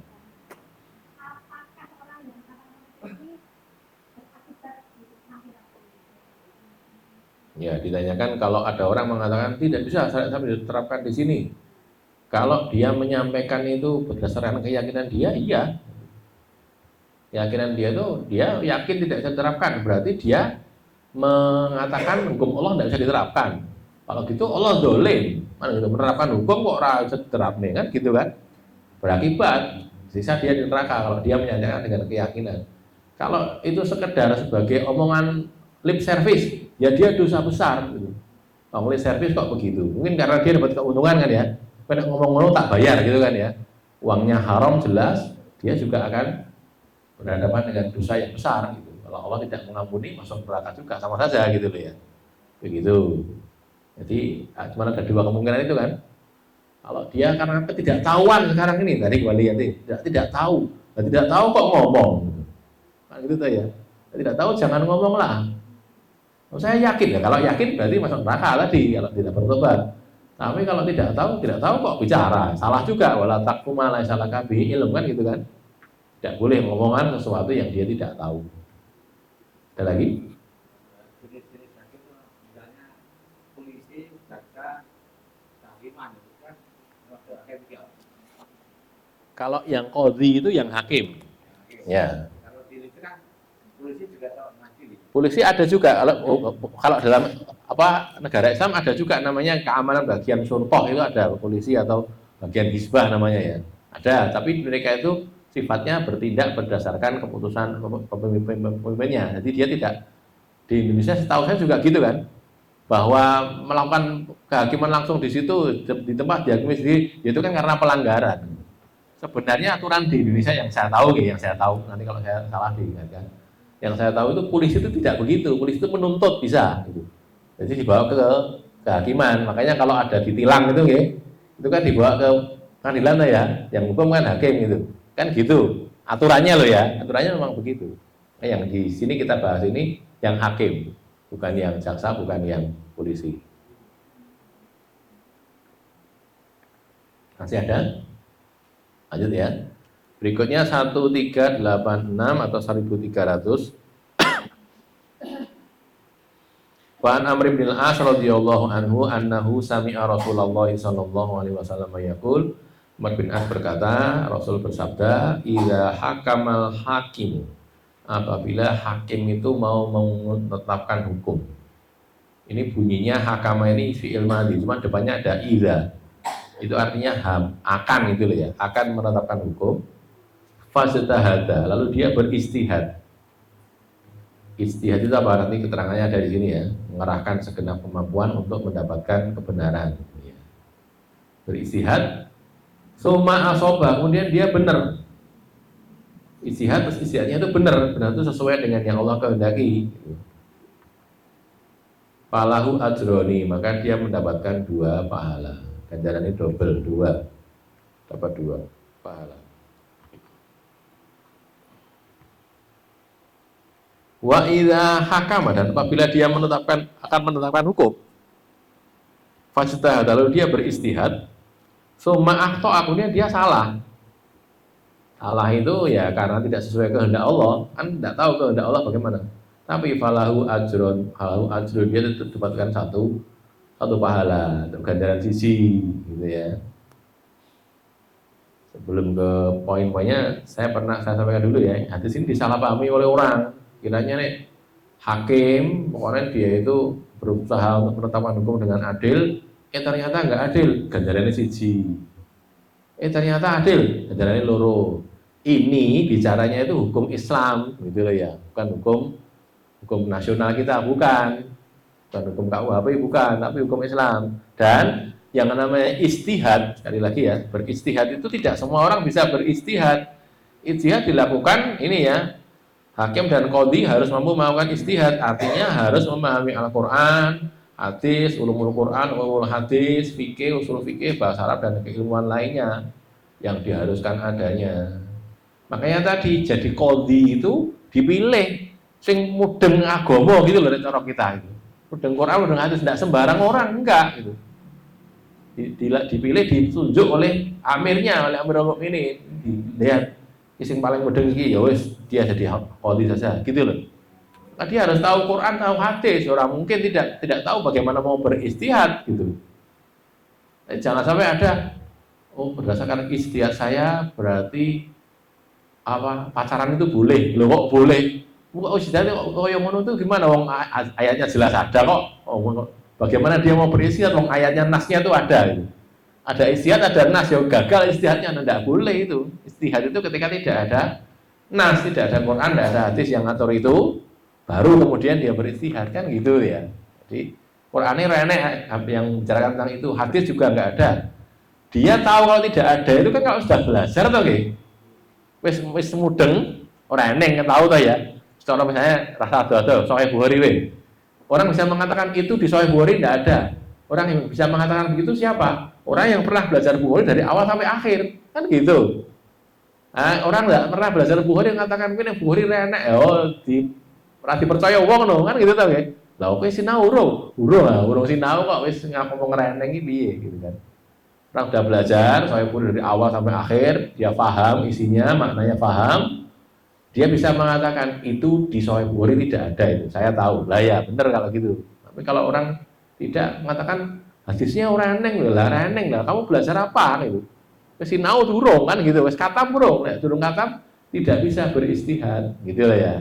Ya, ditanyakan kalau ada orang mengatakan tidak bisa saya diterapkan di sini. Kalau dia menyampaikan itu berdasarkan keyakinan dia, iya. Keyakinan dia itu dia yakin tidak bisa diterapkan, berarti dia mengatakan hukum Allah tidak bisa diterapkan. Kalau gitu Allah dolim, mana gitu menerapkan hukum kok ora bisa diterapkan kan gitu kan? Berakibat sisa dia di neraka kalau dia menyatakan dengan keyakinan. Kalau itu sekedar sebagai omongan lip service, ya dia dosa besar gitu. Kalau lip service kok begitu? Mungkin karena dia dapat keuntungan kan ya. Pada ngomong-ngomong tak bayar gitu kan ya. Uangnya haram jelas, dia juga akan berhadapan dengan dosa yang besar gitu. Kalau Allah tidak mengampuni, masuk neraka juga sama saja gitu loh ya. Begitu. Jadi cuma ada dua kemungkinan itu kan. Kalau dia karena ketidaktahuan sekarang ini tadi kembali ya, tidak tahu, tidak tahu kok ngomong. Kan gitu tuh ya. Tidak tahu jangan ngomong lah. Saya yakin ya, kalau yakin berarti masuk neraka tadi kalau tidak bertobat. Tapi kalau tidak tahu kok bicara. Salah juga, wala taqfu ma laysa laka bihi ilm kan gitu kan. Tidak boleh ngomongan sesuatu yang dia tidak tahu. Ada lagi? Jenis-jenis hakim misalnya polisi, jaksa, kehakiman itu kan hakim dia. Kalau yang qadhi itu yang hakim. Ya. Kalau di itu kan polisi juga tahu majelis. Polisi ada juga kalau dalam negara Islam ada juga namanya keamanan bagian syurtoh itu ada polisi atau bagian hisbah namanya ya. Ada, tapi mereka itu sifatnya bertindak berdasarkan keputusan pemimpinnya. Jadi dia tidak di Indonesia setahu saya juga gitu kan. Bahwa melakukan kehakiman langsung di situ di tempat dihakimi sendiri itu kan karena pelanggaran. Sebenarnya aturan di Indonesia yang saya tahu nanti kalau saya salah diingatkan. Yang saya tahu itu polisi itu tidak begitu, polisi itu menuntut bisa gitu. Jadi dibawa ke kehakiman, makanya kalau ada ditilang itu kan dibawa ke pengadilan ya, yang hukum kan hakim gitu. Kan gitu, aturannya loh ya, aturannya memang begitu. Nah, yang di sini kita bahas ini yang hakim, bukan yang jaksa, bukan yang polisi. Masih ada? Lanjut ya. Berikutnya 1386 atau 1300. Wa an Amr bin al-As radhiyallahu anhu annahu sami'a Rasulullah sallallahu alaihi wasallam yaqul, Amr bin As berkata, Rasul bersabda, "Idza hakamal hakim." Apabila hakim itu mau menetapkan hukum. Ini bunyinya hakama ini fi'il madhi, cuma depannya ada idza. Itu artinya akan gitu loh ya, akan menetapkan hukum. Fajtahada, lalu dia beristihad. Istihad itu apa? Nanti keterangannya ada di sini ya, mengerahkan segenap kemampuan untuk mendapatkan kebenaran. Beristihad, summa asobah, kemudian dia benar. Istihad, terus istihadnya itu benar itu sesuai dengan yang Allah kehendaki. Falahu ajroni, maka dia mendapatkan 2 pahala. Ganjarannya double, 2, dapat 2 pahala. Wa idza hakama, dan apabila dia akan menetapkan hukum, fajtahad, lalu dia beristihad, summa akhta, kemudian dia salah. salah itu ya karena tidak sesuai kehendak Allah, kan tidak tahu kehendak Allah bagaimana. Tapi falahu ajrun dia tetap dapatkan satu pahala, ganjaran sisi gitu ya. Sebelum ke poin-poinnya, saya sampaikan dulu ya, hadis ini disalahpahami oleh orang. Kiranya nih hakim, pokoknya dia itu berusaha untuk menetapkan hukum dengan adil, ternyata nggak adil, ganjarannya siji. Ternyata adil, ganjarannya loro. Ini bicaranya itu hukum Islam, gitu loh ya, bukan hukum nasional kita, bukan hukum KUHP, bukan, tapi hukum Islam. Dan yang namanya istihad, sekali lagi ya, beristihad itu tidak semua orang bisa beristihad. Istihad dilakukan ini ya, hakim dan qadhi harus mampu melakukan istihad, artinya harus memahami Al-Quran, hadis, ulumul Quran, ulumul hadis, fikih, usul fikih, bahasa Arab dan keilmuan lainnya yang diharuskan adanya. Makanya tadi jadi qadhi itu dipilih sing mudeng agama gitu loh cara kita itu. Mudeng Quran, mudeng hadis, tidak sembarang orang, enggak gitu. Dipilih, ditunjuk oleh amirnya, oleh Amirul Mukminin. Dilihat yang paling mudeng iki ya wis dia jadi qadhi saja gitu loh. Dia harus tahu Quran, tahu hadis. Orang mungkin tidak tahu bagaimana mau beristihad gitu. Jangan sampai ada berdasarkan istihad saya berarti pacaran itu boleh. Loh kok boleh? Istihad kok yang ngono itu gimana? Wong ayatnya jelas ada kok. Bagaimana dia mau beristihad? Wong ayatnya nasnya itu ada gitu. Ada istihad, ada nas, ya gagal istihadnya, tidak boleh itu. Istihad itu ketika tidak ada nas, tidak ada Quran, tidak ada hadis yang ngatur itu, baru kemudian dia beristihad, kan gitu ya. Jadi Qurannya renek yang bicarakan tentang itu, hadis juga nggak ada. Dia tahu kalau tidak ada itu kan kalau sudah belajar toh nggih. Wis mudeng ora eneng tahu toh ya. Secara misalnya rasa ada Sahih Bukhari we. Orang bisa mengatakan itu di Sahih Bukhari tidak ada. Orang yang bisa mengatakan begitu siapa? Orang yang pernah belajar Bukhari dari awal sampai akhir, kan gitu. Nah, orang nggak pernah belajar Bukhari mengatakan ini Bukhari renek, dipercaya wong no, kan gitu tau ya. Lah oke sinau urung sinau kok wis ngomong reneng iki piye gitu kan. Orang sudah belajar Sahih Bukhari dari awal sampai akhir, dia paham isinya, maknanya paham. Dia bisa mengatakan itu di Sahih Bukhari tidak ada itu. Saya tahu. Lah ya, benar kalau gitu. Tapi kalau orang tidak mengatakan hadisnya orang reneng lah, kamu belajar apa gitu. Wis sinau durung kan gitu, wis katam durung, nek durung katam tidak bisa beristihad gitu lah ya.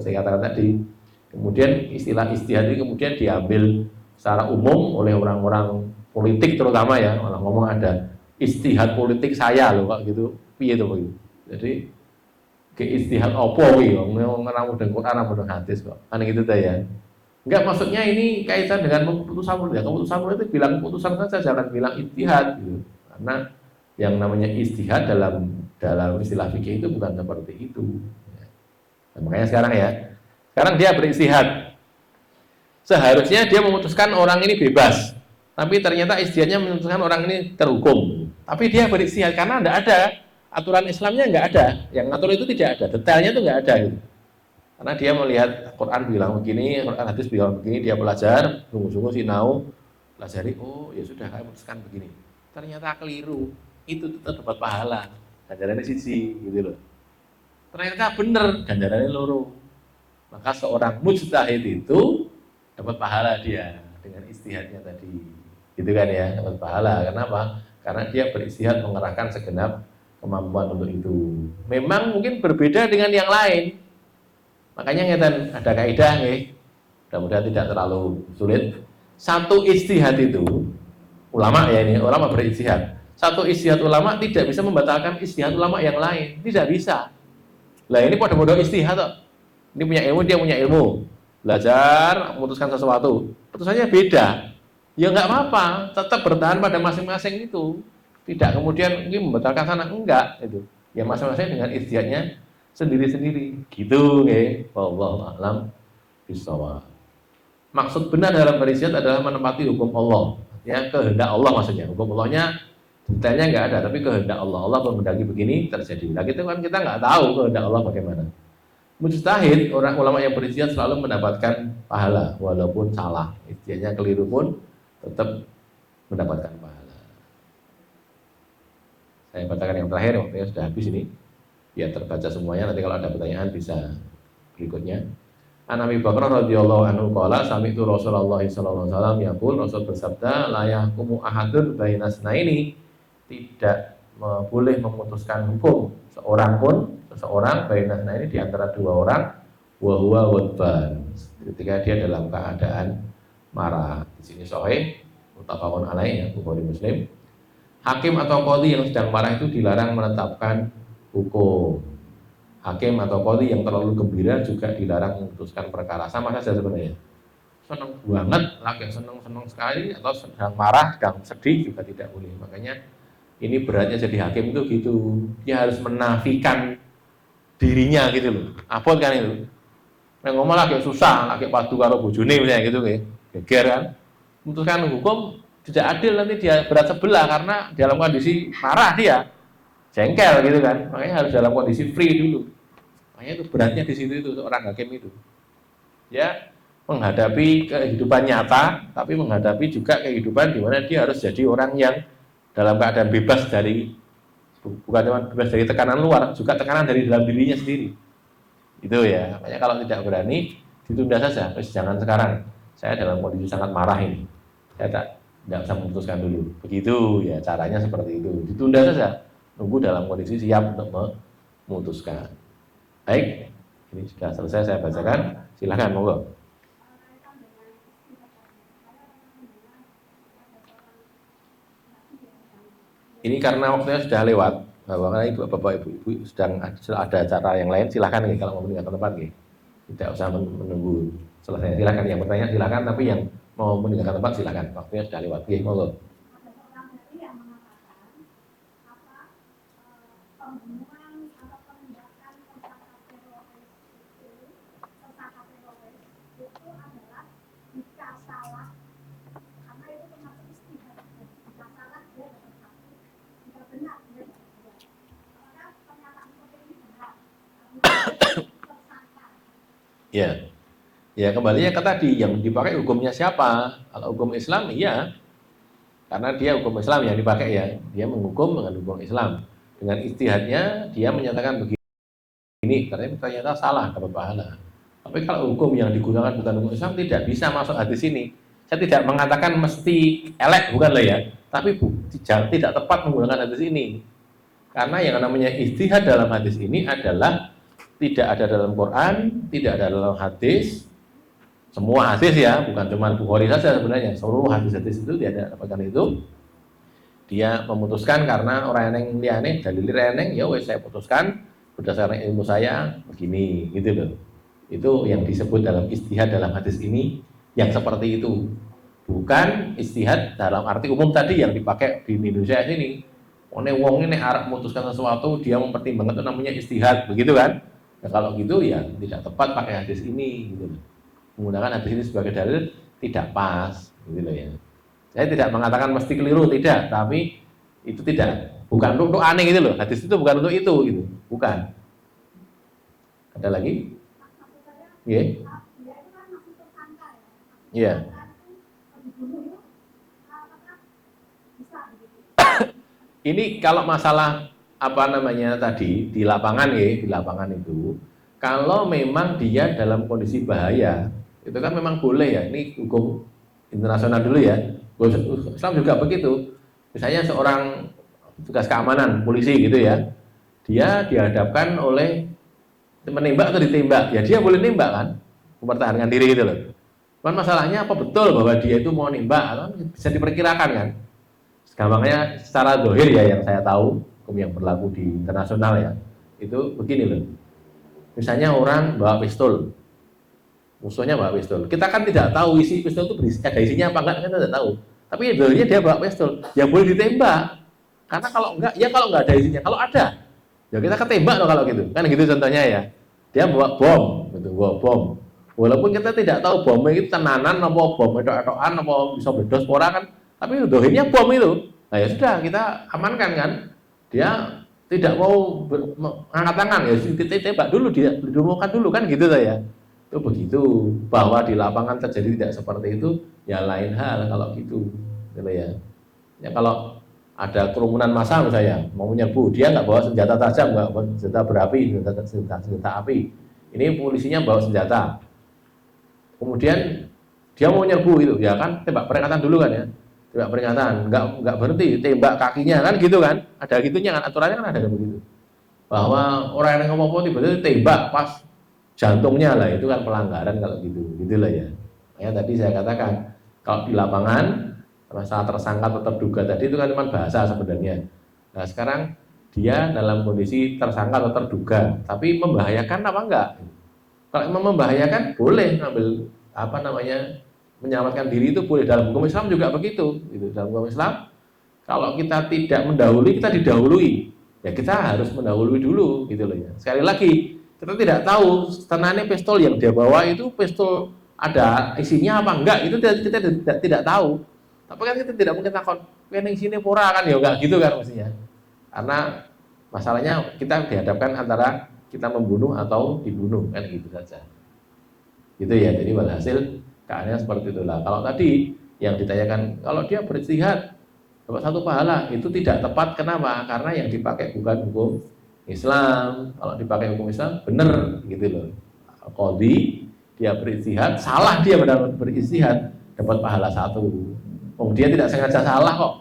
Saya katakan tadi. Kemudian istilah istihad ini kemudian diambil secara umum oleh orang-orang politik terutama ya, orang ngomong ada istihad politik saya loh kok gitu. Piye to begitu. Jadi ke istihad opo kuwi wong ngeramu dengan Quran apa hadis kok. Kan gitu ta ya. Enggak, maksudnya ini kaitan dengan keputusan ya. Keputusan itu bilang keputusan saja, jangan bilang ijtihad gitu. Karena yang namanya ijtihad dalam istilah fikih itu bukan seperti itu. Nah, makanya sekarang ya. Sekarang dia beristihad. Seharusnya dia memutuskan orang ini bebas. Tapi ternyata ijtihadnya memutuskan orang ini terhukum. Tapi dia beristihad karena tidak ada aturan Islamnya, nggak ada. Yang ngatur itu tidak ada. Detailnya itu nggak ada gitu. Karena dia melihat Quran bilang begini, Quran hadis bilang begini, dia belajar, sungguh-sungguh sinau, pelajari, oh ya sudah, saya putuskan begini. Ternyata keliru, itu tetap dapat pahala, ganjarannya siji, gitu loh. Ternyata benar, ganjarannya loro. Maka seorang mujtahid itu dapat pahala dia dengan istihadnya tadi, gitu kan ya, dapat pahala. Kenapa? Karena dia beristihad mengerahkan segenap kemampuan untuk itu. Memang mungkin berbeda dengan yang lain. Makanya ngeten ada kaidah nggih. Mudah-mudahan tidak terlalu sulit. Satu ijtihad itu ulama ya, ini ulama berijtihad. Satu ijtihad ulama tidak bisa membatalkan ijtihad ulama yang lain, tidak bisa. Lah ini pada ijtihad toh. Ini punya ilmu, dia punya ilmu. Belajar memutuskan sesuatu. Putusannya beda. Ya enggak apa-apa, tetap bertahan pada masing-masing itu. Tidak kemudian ini membatalkan sana, enggak itu. Ya masing-masing dengan ijtihadnya sendiri-sendiri gitu nggih. Wallahu a'lam bishawab. Maksud benar dalam beristihad adalah menempati hukum Allah. Ya, kehendak Allah maksudnya. Hukum Allahnya detailnya nggak ada, tapi kehendak Allah. Allah menghendaki begini terjadi. Nah, gitu kan kita nggak tahu kehendak Allah bagaimana. Mujtahid, orang ulama yang beristihad selalu mendapatkan pahala walaupun salah. Istihadnya keliru pun tetap mendapatkan pahala. Saya bacakan yang terakhir, waktunya sudah habis ini. Biar terbaca semuanya, nanti kalau ada pertanyaan bisa berikutnya. An Abi Bakar radhiyallahu anhu qala sami'tu Rasulullah sallallahu alaihi wasallam yaqul, Rasul bersabda, la yahkumu ahadun bainasnaini, tidak boleh memutuskan hukum seseorang bainasnaini di antara dua orang, wa huwa ghadban, ketika dia dalam keadaan marah. Di sini sahih muttafaqun alaih ya, Bukhari Muslim. Hakim atau qadhi yang sedang marah itu dilarang menetapkan hukum. Hakim atau qadhi yang terlalu gembira juga dilarang memutuskan perkara. Sama saja sebenarnya. Senang banget, lagi senang sekali, atau sedang marah, sedang sedih juga tidak boleh. Makanya ini beratnya jadi hakim itu gitu. Dia harus menafikan dirinya gitu loh. Abot kan itu. Yang ngomong lagi susah, lagi padu karo bojone misalnya gitu kayak. Geger kan. Memutuskan hukum tidak adil, nanti dia berat sebelah karena dalam kondisi marah dia. Jengkel gitu kan. Makanya harus dalam kondisi free dulu. Makanya itu beratnya di situ itu seorang hakim itu. Ya, menghadapi kehidupan nyata, tapi menghadapi juga kehidupan di mana dia harus jadi orang yang dalam keadaan bebas dari, bukan cuma bebas dari tekanan luar, juga tekanan dari dalam dirinya sendiri. Itu ya. Makanya kalau tidak berani ditunda saja. Terus jangan sekarang. Saya dalam kondisi sangat marah ini. Saya tidak bisa memutuskan dulu. Begitu ya, caranya seperti itu. Ditunda saja. Nunggu dalam kondisi siap untuk memutuskan. Baik, ini sudah selesai saya bacakan. Silahkan, monggo. Ini karena waktunya sudah lewat, bahwa bapak ibu sedang ada acara yang lain. Silahkan nih kalau mau meninggalkan tempat nih. Tidak usah menunggu selesai. Silahkan yang bertanya silahkan, tapi yang mau meninggalkan tempat silahkan. Waktunya sudah lewat. Oke, monggo. Ya, ya kembalinya ke tadi yang dipakai hukumnya siapa? Kalau hukum Islam, iya, karena dia hukum Islam yang dipakai ya, dia menghukum dengan hukum Islam. Dengan ijtihadnya dia menyatakan begini, ternyata salah, dapat pahala. Tapi kalau hukum yang digunakan bukan hukum Islam tidak bisa masuk hadis ini. Saya tidak mengatakan mesti elek, bukan lah ya, tapi tidak tepat menggunakan hadis ini. Karena yang namanya ijtihad dalam hadis ini adalah tidak ada dalam Quran, tidak ada dalam hadis. Semua hadis ya, bukan cuma Bukhari saja sebenarnya. Seluruh hadis-hadis itu dia dapatkan itu. Dia memutuskan karena orang yang liane dalil reneng, ya wes saya putuskan berdasarkan ilmu saya begini, gitu loh. Itu yang disebut dalam ijtihad dalam hadis ini yang seperti itu. Bukan ijtihad dalam arti umum tadi yang dipakai di Indonesia ini. Wong ini arep memutuskan sesuatu, dia mempertimbangkan itu namanya ijtihad, begitu kan? Ya kalau gitu ya tidak tepat pakai hadis ini gitu. Menggunakan hadis ini sebagai dalil tidak pas gitu loh ya. Saya tidak mengatakan mesti keliru, tidak, tapi itu bukan untuk aneh gitu loh. Hadis itu bukan untuk itu gitu. Bukan. Ada lagi? Iya. Iya. Ini kalau masalah apa namanya tadi di lapangan ya, di lapangan itu kalau memang dia dalam kondisi bahaya itu kan memang boleh ya, ini hukum internasional dulu ya, Islam juga begitu. Misalnya seorang tugas keamanan polisi gitu ya, dia dihadapkan oleh menembak atau ditembak, ya dia boleh nembak kan, mempertahankan diri gitu loh. Cuman masalahnya apa betul bahwa dia itu mau nembak, kan bisa diperkirakan kan. Gampangnya secara dohir ya yang saya tahu hukum yang berlaku di internasional ya itu begini loh. Misalnya orang bawa pistol, musuhnya bawa pistol, kita kan tidak tahu isi pistol itu ada isinya apa enggak, kita tidak tahu. Tapi dohirnya dia bawa pistol, ya boleh ditembak. Karena kalau enggak, ya kalau enggak ada isinya, kalau ada, ya kita ketembak loh kalau gitu. Kan gitu contohnya ya. Dia bawa bom, gitu, bawa bom. Walaupun kita tidak tahu bomnya itu tenanan apa bom etok-etokan apa bisa meledos pora kan. Tapi dohirnya bom itu, nah ya sudah kita amankan kan. Dia tidak mau mengangkat tangan ya, ditembak dulu, dia didumukan dulu kan gitu ya. Itu begitu. Bahwa di lapangan terjadi tidak seperti itu, ya lain hal kalau gitu ya. Ya kalau ada kerumunan massa misalnya mau menyerbu, dia nggak bawa senjata tajam, nggak bawa senjata berapi, senjata api. Ini polisinya bawa senjata. Kemudian dia mau nyerbu itu, ya kan tembak peringatan dulu kan ya, tembak peringatan, nggak berhenti, tembak kakinya kan gitu kan, ada gitunya kan, aturannya kan ada begitu. Bahwa orang yang ngomong tiba-tiba tembak pas jantungnya lah, itu kan pelanggaran kalau gitu, gitulah ya. Ya tadi saya katakan kalau di lapangan masalah tersangka atau terduga tadi itu kan cuma bahasa sebenarnya. Nah sekarang dia dalam kondisi tersangka atau terduga, tapi membahayakan apa enggak? Kalau memang membahayakan boleh ngambil apa namanya menyelamatkan diri itu boleh, dalam hukum Islam juga begitu. Gitu. Dalam hukum Islam kalau kita tidak mendahului kita didahului, ya kita harus mendahului dulu gitu loh ya. Sekali lagi kita tidak tahu sebenarnya pistol yang dia bawa itu pistol ada isinya apa enggak, itu kita tidak tahu. Tapi kan kita tidak mungkin takut yang sini pura kan, ya enggak gitu kan mestinya. Karena masalahnya kita dihadapkan antara kita membunuh atau dibunuh kan gitu saja. Gitu ya. Jadi walhasil keadaannya seperti itulah. Kalau tadi yang ditanyakan kalau dia beristihad dapat satu pahala, itu tidak tepat. Kenapa? Karena yang dipakai bukan hukum Islam. Kalau dipakai hukum Islam benar gitu loh. Qadhi dia beristihad, salah dia beristihad dapat pahala satu. Oh, dia tidak sengaja salah kok.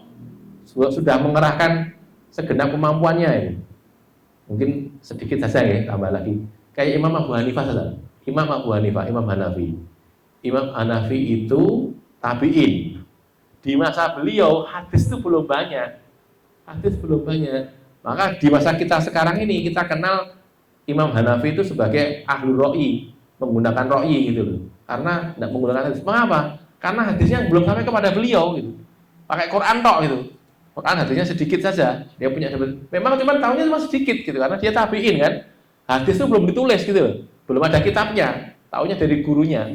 Sudah mengerahkan segenap kemampuannya ini. Mungkin sedikit saja ya, tambah lagi. Kayak Imam Abu Hanifah saja. Imam Abu Hanifah, Imam Hanafi. Imam Hanafi itu tabi'in. Di masa beliau hadis itu belum banyak. Hadis belum banyak. Maka di masa kita sekarang ini kita kenal Imam Hanafi itu sebagai ahlu ro'i, menggunakan ro'i gitu loh. Karena tidak menggunakan hadis. Mengapa? Karena hadisnya belum sampai kepada beliau gitu. Pakai Quran tok gitu. Quran hadisnya sedikit saja. Dia punya memang cuma tahunya cuma sedikit gitu karena dia tabi'in kan. Hadis itu belum ditulis gitu loh. Belum ada kitabnya. Tahunya dari gurunya.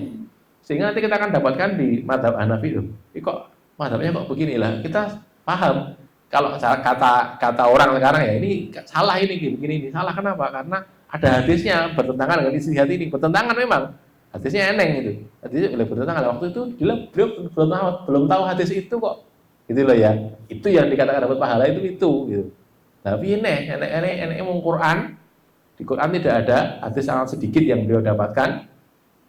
Sehingga nanti kita akan dapatkan di mazhab Hanafi itu. Kok mazhabnya kok beginilah. Kita paham kalau kata orang sekarang ya ini salah ini begini. Salah kenapa? Karena ada hadisnya bertentangan dengan istihad ini. Bertentangan memang. Hadisnya eneng gitu. Hadisnya bertentangan. Waktu itu beliau belum tahu hadis itu kok. Gitu loh ya. Itu yang dikatakan dapat pahala itu gitu. Tapi enek mau Quran. Di Quran tidak ada, hadis sangat sedikit yang beliau dapatkan.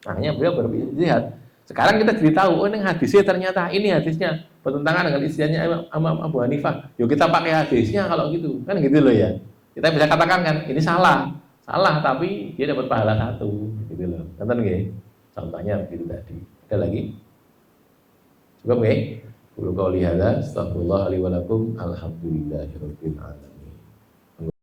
Makanya beliau beristihad. Sekarang kita jadi tahu, oh ini hadisnya ternyata ini hadisnya bertentangan dengan istihadnya Imam Abu Hanifah. Yuk kita pakai hadisnya kalau gitu. Kan gitu loh ya. Kita bisa katakan kan ini salah. Salah tapi dia dapat pahala satu gitu loh. Nonton nggih? Contohnya begitu tadi. Ada lagi? Cukup nggih? Qul qouli hadza astaghfirullah li wa lakum alhamdulillahirabbil alamin.